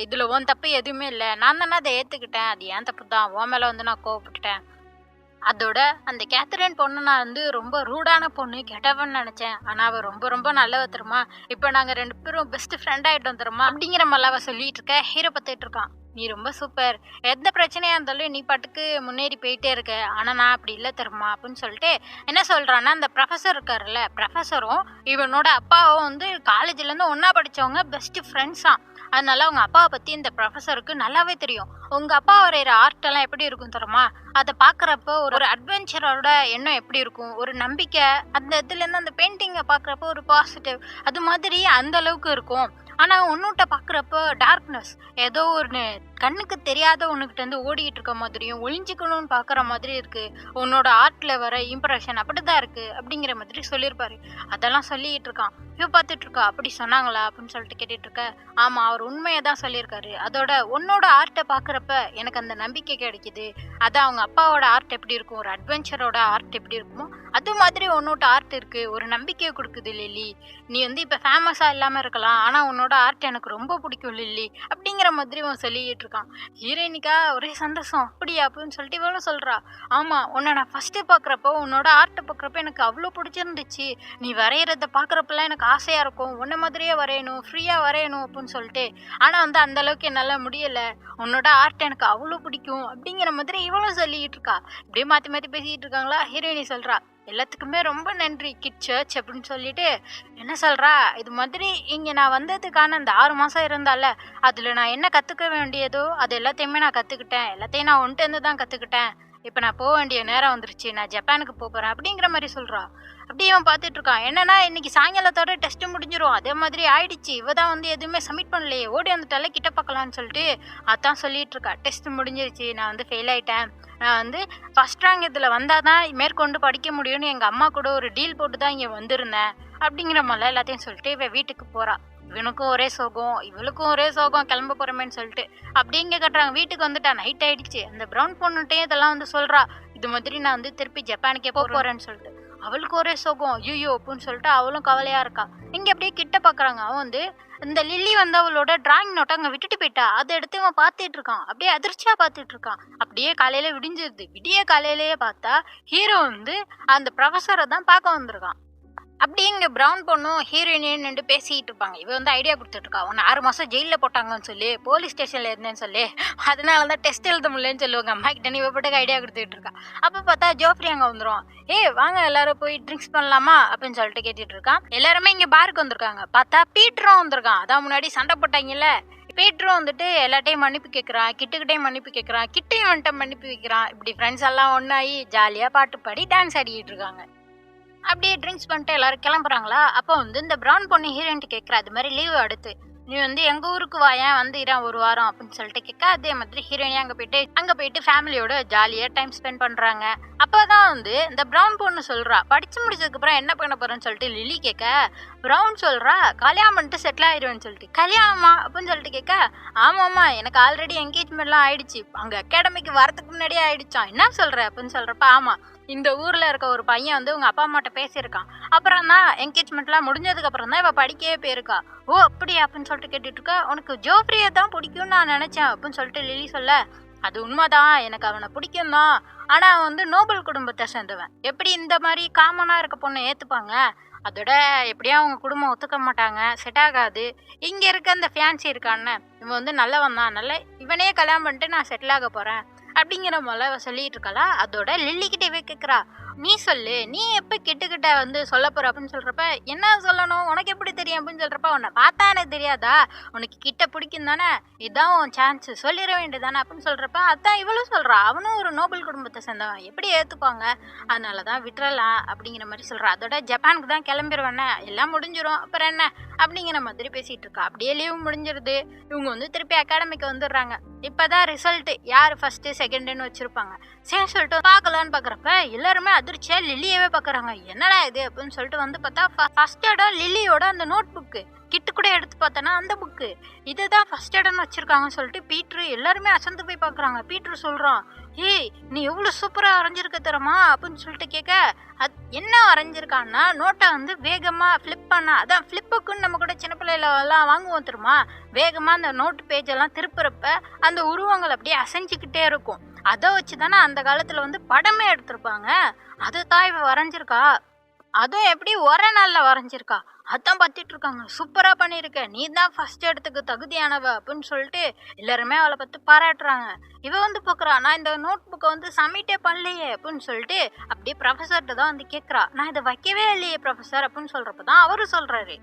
இதில் உன் தப்பு எதுவுமே இல்லை, நான் தானே அதை ஏற்றுக்கிட்டேன், அது ஏன் தப்பு தான், உன் மேலே வந்து நான் கோவப்பட்டுட்டேன், அதோட அந்த கேத்தரின் பொண்ணு நான் வந்து ரொம்ப ரூடான பொண்ணு, கெட்டவன்னு நினைச்சேன், ஆனா அவ ரொம்ப ரொம்ப நல்லவ தெரியுமா, இப்போ நாங்க 2 பேரும் பெஸ்ட் ஃப்ரெண்ட் ஆயிட்டோம் தெரியுமா அப்படிங்கிற மாதிரி அவ சொல்லிட்டு இருக்க. ஹீரோ பார்த்துட்டு இருக்கான். நீ ரொம்ப சூப்பர். எந்த பிரச்சனையா இருந்தாலும் நீ பாட்டுக்கு முன்னேறி போயிட்டே இருக்க. ஆனா நான் அப்படி இல்ல தெரியுமா? அப்படின்னு சொல்லிட்டு என்ன சொல்றான்னா, அந்த ப்ரொஃபசர் இருக்காருல்ல, ப்ரொஃபசரும் இவனோட அப்பாவும் வந்து காலேஜ்லேருந்து ஒண்ணா படிச்சவங்க, பெஸ்ட் ஃப்ரெண்ட்ஸாம். அதனால அவங்க அப்பாவ பத்தி இந்த ப்ரொஃபசருக்கு நல்லாவே தெரியும். உங்க அப்பா வரையிற ஆர்ட் எல்லாம் எப்படி இருக்கும் தெரியுமா? அத பார்க்கறப்போ ஒரு ஒரு அட்வென்ச்சரோட எண்ணம் எப்படி இருக்கும்? ஒரு நம்பிக்கை, அந்த இதுலேருந்து அந்த பெயிண்டிங்க பார்க்கறப்போ ஒரு பாசிட்டிவ், அது மாதிரி அந்த அளவுக்கு இருக்கும். ஆனா உன்னூட்ட பார்க்கறப்போ டார்க்னஸ், ஏதோ ஒண்ணு கண்ணுக்கு தெரியாத ஒண்ணுகிட்ட இருந்து ஓடிட்டு இருக்க மாதிரியும், ஒளிஞ்சுக்கணும்னு பார்க்குற மாதிரி இருக்கு. உன்னோட ஆர்ட்ல வர இம்ப்ரெஷன் அப்படிதான் இருக்கு. அப்படிங்கிற மாதிரி சொல்லியிருப்பாரு. அதெல்லாம் சொல்லிட்டு இருக்கான். இவ பார்த்துட்டு இருக்கா. அப்படி சொன்னாங்களா? அப்படின்னு சொல்லிட்டு கேட்டுட்டு இருக்க. ஆமா, அவர் உண்மையை தான் சொல்லியிருக்காரு. அதோட உன்னோட ஆர்ட்டை பார்க்குறப்ப எனக்கு அந்த நம்பிக்கை கிடைக்குது. அதான் அவங்க அப்பாவோட ஆர்ட் எப்படி இருக்கும், ஒரு அட்வென்ச்சரோட ஆர்ட் எப்படி இருக்குமோ அது மாதிரி உன்னோட ஆர்ட் இருக்கு. ஒரு நம்பிக்கையை கொடுக்குது லில்லி. நீ வந்து இப்ப ஃபேமஸா இல்லாம இருக்கலாம், ஆனா உன்னோட ஆர்ட் எனக்கு ரொம்ப பிடிக்கும் லில்லி. அப்படிங்கிற மாதிரி அவன் சொல்லிட்டு இருக்கான். ஹீரோயினிக்கா ஒரே சந்தோஷம். அப்படியா? அப்படின்னு சொல்லிட்டு இவளும் சொல்றா. ஆமா, உன்னை நான் ஃபர்ஸ்ட் பாக்குறப்போ, உன்னோட ஆர்ட் பாக்குறப்ப எனக்கு அவ்வளோ பிடிச்சிருந்துச்சு. நீ வரைகிறத பாக்குறப்பெல்லாம் எனக்கு ஆசையா இருக்கும், உன்ன மாதிரியே வரையணும், ஃப்ரீயா வரையணும் அப்படின்னு சொல்லிட்டு. ஆனா வந்து அந்த அளவுக்கு என்னால முடியல. உன்னோட ஆர்ட் எனக்கு அவ்வளோ பிடிக்கும் அப்படிங்கிற மாதிரி இவளும் சொல்லிட்டு இருக்கா. இப்படியே மாத்தி மாத்தி பேசிட்டு இருக்காங்களா. ஹீரோயினி சொல்றா, எல்லாத்துக்குமே ரொம்ப நன்றி கிட் சர்ச் அப்படின்னு சொல்லிட்டு என்ன சொல்றா, இது மாதிரி இங்க நான் வந்ததுக்கான அந்த 6 மாசம் இருந்தால அதுல நான் என்ன கத்துக்க வேண்டியதோ அது எல்லாத்தையுமே நான் கத்துக்கிட்டேன். எல்லாத்தையும் நான் உன்கிட்ட இருந்து தான் கத்துக்கிட்டேன். இப்ப நான் போக வேண்டிய நேரம் வந்துருச்சு. நான் ஜப்பானுக்கு போறேன் அப்படிங்கிற மாதிரி சொல்றா. அப்படியே அவன் பார்த்துட்டு இருக்கான். என்னன்னா இன்னைக்கு சாயங்காலத்தோட டெஸ்ட் முடிஞ்சிரும். அதே மாதிரி ஆயிடுச்சு. இவ தான் வந்து எதுவுமே சப்மிட் பண்ணலையே, ஓடி வந்துட்டாலே கிட்ட பார்க்கலான்னு சொல்லிட்டு அதான் சொல்லிட்டு இருக்கா. டெஸ்ட் முடிஞ்சிருச்சு, நான் வந்து ஃபெயில் ஆயிட்டேன். நான் வந்து ஃபர்ஸ்ட் ரேங்க் இதில் வந்தால் தான் மேற்கொண்டு படிக்க முடியும்னு எங்கள் அம்மா கூட ஒரு டீல் போட்டு தான் இங்கே வந்திருந்தேன் அப்படிங்கிற மாதிரிலாம் எல்லாத்தையும் சொல்லிட்டு இவ வீட்டுக்கு போகிறா. இவனுக்கும் ஒரே சோகம், இவளுக்கும் ஒரே சோகம், கிளம்ப போகிறமேன்னு சொல்லிட்டு அப்படி இங்கே கட்டுறாங்க. வீட்டுக்கு வந்துட்டா, நைட் ஆயிடுச்சு. அந்த ப்ரௌன் பொண்ணுகிட்டையும் இதெல்லாம் வந்து சொல்கிறா. இது மாதிரி நான் வந்து திருப்பி ஜப்பானுக்கே போகிறேன்னு சொல்லிட்டு அவளுக்கு ஒரே சோகம். ஐயோ அப்படின்னு சொல்லிட்டு அவளும் கவலையாக இருக்கா. இங்கே அப்படியே கிட்ட பார்க்குறாங்க. அவன் வந்து இந்த லில்லி வந்து அவளோட டிராயிங் நோட்டை அங்கே விட்டுட்டு போயிட்டா. அதை எடுத்து அவன் பார்த்துட்டு இருக்கான். அப்படியே அதிர்ச்சியா பார்த்துட்டு இருக்கான். அப்படியே காலையில விடிஞ்சிருது. விடிய காலையிலேயே பார்த்தா ஹீரோ வந்து அந்த ப்ரொஃபஸரை தான் பார்க்க வந்திருக்கான். அப்படியே இங்கே ப்ரௌன் பொண்ணும் ஹீரோயினியும் நின்று பேசிக்கிட்டு இருப்பாங்க. இவ வந்து ஐடியா கொடுத்துட்டு இருக்கா. உன்னை 6 மாசம் ஜெயிலில் போட்டாங்கன்னு சொல்லி, போலீஸ் ஸ்டேஷன்ல இருந்தேன்னு சொல்லி, அதனால தான் டெஸ்ட் எழுத முடியலன்னு சொல்லுவாங்க அம்மா கிட்ட. நீ இவப்பட்டுக்கு ஐடியா கொடுத்துட்டு இருக்கா. அப்போ பார்த்தா ஜோஃப்ரி அங்கே வந்துடும். வாங்க எல்லாரும் போய் ட்ரிங்க்ஸ் பண்ணலாமா அப்படின்னு சொல்லிட்டு கேட்டுட்டு இருக்கான். எல்லாருமே இங்கே பாருக்கு வந்திருக்காங்க. பார்த்தா பீட்டரும் வந்திருக்கான். அதான் முன்னாடி சண்டை போட்டாங்கல்ல, பீட்டரும் வந்துட்டு எல்லாட்டையும் மன்னிப்பு கேட்குறான். கிட்டுக்கிட்டையும் மன்னிப்பு கேட்குறான். கிட்டையும் வந்துட்டு மன்னிப்பு வைக்கிறான். இப்படி ஃப்ரெண்ட்ஸ் எல்லாம் ஒன்றாகி ஜாலியாக பாட்டு பாடி டான்ஸ் ஆடிக்கிட்டு இருக்காங்க. அப்படியே ட்ரிங்க்ஸ் பண்ணிட்டு எல்லாரும் கிளம்புறாங்களா. அப்போ வந்து இந்த ப்ரௌன் பொண்ணு ஹீரோயின்ட்டு கேட்குறா, அது மாதிரி லீவு அடுத்து நீ வந்து எங்கள் ஊருக்கு வாயேன், வந்து இரான் 1 வாரம் அப்படின்னு சொல்லிட்டு கேட்க. அதே மாதிரி ஹீரோயினே அங்கே போயிட்டு ஃபேமிலியோட ஜாலியாக டைம் ஸ்பெண்ட் பண்ணுறாங்க. அப்போ தான் வந்து இந்த ப்ரௌன் பொண்ணு சொல்கிறா, படித்து முடிச்சதுக்கப்புறம் என்ன பண்ண போகிறேன்னு சொல்லிட்டு லில்லி கேட்க, ப்ரௌன் சொல்கிறா, கல்யாணம் பண்ணிட்டு செட்டில் ஆயிடுவேன்னு சொல்லிட்டு. கல்யாணமா அப்படின்னு சொல்லிட்டு கேட்க, ஆமாம்மா எனக்கு ஆல்ரெடி என்கேஜ்மெண்ட்லாம் ஆயிடுச்சு, அங்கே அகாடமிக்கு வரதுக்கு முன்னாடியே ஆயிடுச்சான். என்ன சொல்கிற அப்படின்னு சொல்கிறப்ப, ஆமாம் இந்த ஊரில் இருக்க ஒரு பையன் வந்து உங்கள் அப்பா அம்மாட்ட பேசியிருக்கான். அப்புறம் தான் என்கேஜ்மெண்ட்லாம் முடிஞ்சதுக்கு அப்புறம் தான் இவள் படிக்கவே போயிருக்கா. ஓ அப்படியா அப்படின்னு சொல்லிட்டு கேட்டுட்டு இருக்கா. உனக்கு ஜோஃப்ரியை தான் பிடிக்கும்னு நான் நினச்சேன் அப்படின்னு சொல்லிட்டு லில்லி சொல்ல, அது உண்மைதான், எனக்கு அவனை பிடிக்கும் தான். ஆனால் அவன் வந்து நோபல் குடும்பத்தை சேர்ந்தவன். எப்படி இந்த மாதிரி காமனாக இருக்க பொண்ணை ஏற்றுப்பாங்க? அதோட எப்படியும் அவங்க குடும்பம் ஒத்துக்க மாட்டாங்க, செட் ஆகாது. இங்கே இருக்க அந்த ஃபேன்சி இருக்கான்னு இவன் வந்து நல்லவன் தான், நல்ல இவனே கல்யாணம் பண்ணிட்டு நான் செட்டில் ஆக போகிறேன் அப்படிங்கிற மாதிரி சொல்லிட்டு இருக்காளா. அதோட லில்லி கிட்டவே கேட்குறா, நீ சொல்லு, நீ எப்போ கிட்ட வந்து சொல்ல போற அப்படின்னு சொல்றப்ப, என்ன சொல்லணும் உனக்கு எப்படி தெரியும் அப்படின்னு சொல்றப்ப, உன்னை பார்த்தா எனக்கு தெரியாதா, உனக்கு கிட்ட பிடிக்கும் தானே, இதான் உன் சான்ஸ், சொல்லிட வேண்டியதானே அப்படின்னு சொல்றப்ப, அதான் இவளும் சொல்றா, அவனும் ஒரு நோபல் குடும்பத்தை சேர்ந்தவன், எப்படி ஏத்துப்பாங்க, அதனாலதான் விட்டுறலாம் அப்படிங்கிற மாதிரி சொல்றா. அதோட ஜப்பானுக்கு தான் கிளம்பிடுவேன்னு, எல்லாம் முடிஞ்சிரும் அப்புறம் என்ன அப்படிங்கிற மாதிரி பேசிட்டு இருக்கா. அப்படியே லீவு முடிஞ்சிருது. இவங்க வந்து திருப்பி அகாடமிக்கு வந்துடுறாங்க. இப்பதான் ரிசல்ட் யார் ஃபர்ஸ்ட் செகண்ட்னு வச்சிருப்பாங்க. சரி சொல்லிட்டு பார்க்கலான்னு பாக்குறப்ப எல்லாருமே அதிர்ச்சியா லில்லியவே பாக்குறாங்க. என்னடா இது அப்படின்னு சொல்லிட்டு வந்து பார்த்தா ஃபர்ஸ்ட் இடம் லில்லியோட அந்த நோட் புக்கு. கிட்டு கூட எடுத்து பார்த்தனா அந்த புக்கு இதுதான் ஃபர்ஸ்ட் இடம்னு வச்சிருக்காங்கன்னு சொல்லிட்டு பீட்ரு எல்லாருமே அசந்து போய் பாக்குறாங்க. பீட்ரு சொல்றான், ஏய் நீ எவ்வளவு சூப்பரா வரைஞ்சிருக்க தரமா அப்படின்னு சொல்லிட்டு கேட்க, என்ன வரைஞ்சிருக்கான்னா நோட்டை வந்து வேகமா ஃபிளிப் பண்ணா, அதான் ஃபிளிப்புக்குன்னு நம்ம கூட சின்ன பிள்ளைல எல்லாம் வாங்குவோம் தெரியுமா, வேகமா அந்த நோட்டு பேஜ் எல்லாம் திருப்புறப்ப அந்த உருவங்கள் அப்படியே அசைஞ்சுக்கிட்டே இருக்கும். அதை வச்சுதானே அந்த காலத்துல வந்து படமே எடுத்திருப்பாங்க. அதை தான் இவ வரைஞ்சிருக்கா. அதுவும் எப்படி ஒரே நாள்ல வரைஞ்சிருக்கா. அதான் பார்த்துட்டு இருக்காங்க. சூப்பரா பண்ணியிருக்க, நீ தான் ஃபர்ஸ்ட் இடத்துக்கு தகுதியானவ அப்படின்னு சொல்லிட்டு எல்லாருமே அவளை பத்தி பாராட்டுறாங்க. இவ வந்து பாக்குறா, நான் இந்த நோட் புக்கை வந்து சப்மிட்டே பண்ணலையே அப்படின்னு சொல்லிட்டு அப்படியே ப்ரொஃபஸர்கிட்ட தான் வந்து கேட்குறா. நான் இதை வைக்கவே இல்லையே ப்ரொஃபஸர் அப்படின்னு சொல்றப்பதான் அவரு சொல்றாரு,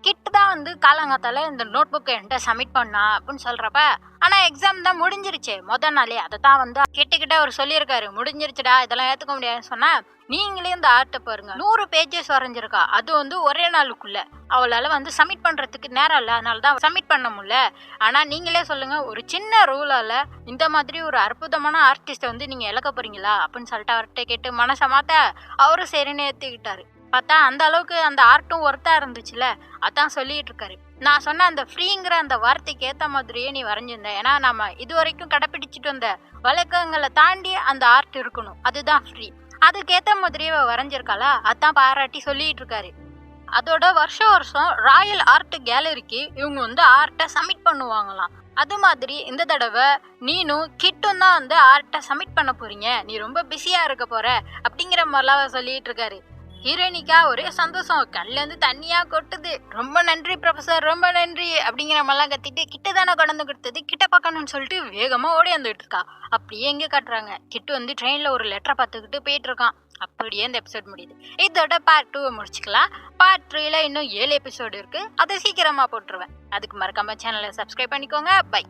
கிட் தான் வந்து காலங்காத்தால இந்த நோட் புக்கை என்கிட்ட சப்மிட் பண்ணா அப்படின்னு சொல்றப்ப, ஆனா எக்ஸாம் தான் முடிஞ்சிருச்சு முத நாளே. அதை தான் வந்து கிட்ட அவர் சொல்லியிருக்காரு, முடிஞ்சிருச்சுடா இதெல்லாம் ஏத்துக்க முடியாதுன்னு சொன்னா, நீங்களே இந்த ஆர்ட்டை பாருங்க 100 பேஜஸ் வரைஞ்சிருக்கா. அது வந்து ஒரே நாளுக்குள்ள அவளால வந்து சப்மிட் பண்றதுக்கு நேரம் இல்லை, அதனால தான் சப்மிட் பண்ண முடியல. ஆனா நீங்களே சொல்லுங்க, ஒரு சின்ன ரூலால இந்த மாதிரி ஒரு அற்புதமான ஆர்டிஸ்ட வந்து நீங்க இழக்க போறீங்களா அப்படின்னு சொல்லிட்டு அவர்கிட்ட கேட்டு மனசை மாத்த அவரும் சரின்னு ஏத்துக்கிட்டாரு. பார்த்தா அந்த அளவுக்கு அந்த ஆர்ட்டும் ஒர்த்தா இருந்துச்சுல, அதான் சொல்லிட்டு இருக்காரு. நான் சொன்ன அந்த ஃப்ரீங்கிற அந்த வார்த்தைக்கு ஏத்த மாதிரியே நீ வரைஞ்சிருந்த. ஏன்னா நம்ம இது வரைக்கும் கடைப்பிடிச்சிட்டு வந்த வழக்கங்களை தாண்டி அந்த ஆர்ட் இருக்கணும், அதுதான் ஃப்ரீ. அதுக்கேத்த மாதிரியே வரைஞ்சிருக்காளா, அதான் பாராட்டி சொல்லிட்டு இருக்காரு. அதோட வருஷம் வருஷம் ராயல் ஆர்ட் கேலரிக்கு இவங்க வந்து ஆர்ட்டை சப்மிட் பண்ணுவாங்களாம். அது மாதிரி இந்த தடவை நீனும் கிட்டும் தான் வந்து ஆர்ட்டை சப்மிட் பண்ண போறீங்க, நீ ரொம்ப பிஸியா இருக்க போற அப்படிங்கிற மாதிரிலாம் சொல்லிட்டு இருக்காரு. ஹீரோயினிக்கா ஒரே சந்தோஷம், கண்ணுல இருந்து தண்ணியா கொட்டுது. ரொம்ப நன்றி ப்ரொஃபசர், ரொம்ப நன்றி அப்படிங்கிற மாதிரிலாம் கத்திட்டு, கிட்ட தானே கொண்டு கொடுத்தது, கிட்ட பார்க்கணும்னு சொல்லிட்டு வேகமா ஓடி வந்துட்டு இருக்கா. அப்படியே எங்க காட்டுறாங்க, கிட்டு வந்து ட்ரெயின்ல ஒரு லெட்டரை பார்த்துக்கிட்டு போயிட்டு இருக்கான். அப்படியே இந்த எபிசோட் முடியுது. இதோட பார்ட் 2 முடிச்சுக்கலாம். பார்ட் 3ல இன்னும் 7 எபிசோடு இருக்கு, அதை சீக்கிரமா போட்டுருவேன். அதுக்கு மறக்காம சேனலை சப்ஸ்கிரைப் பண்ணிக்கோங்க. பை.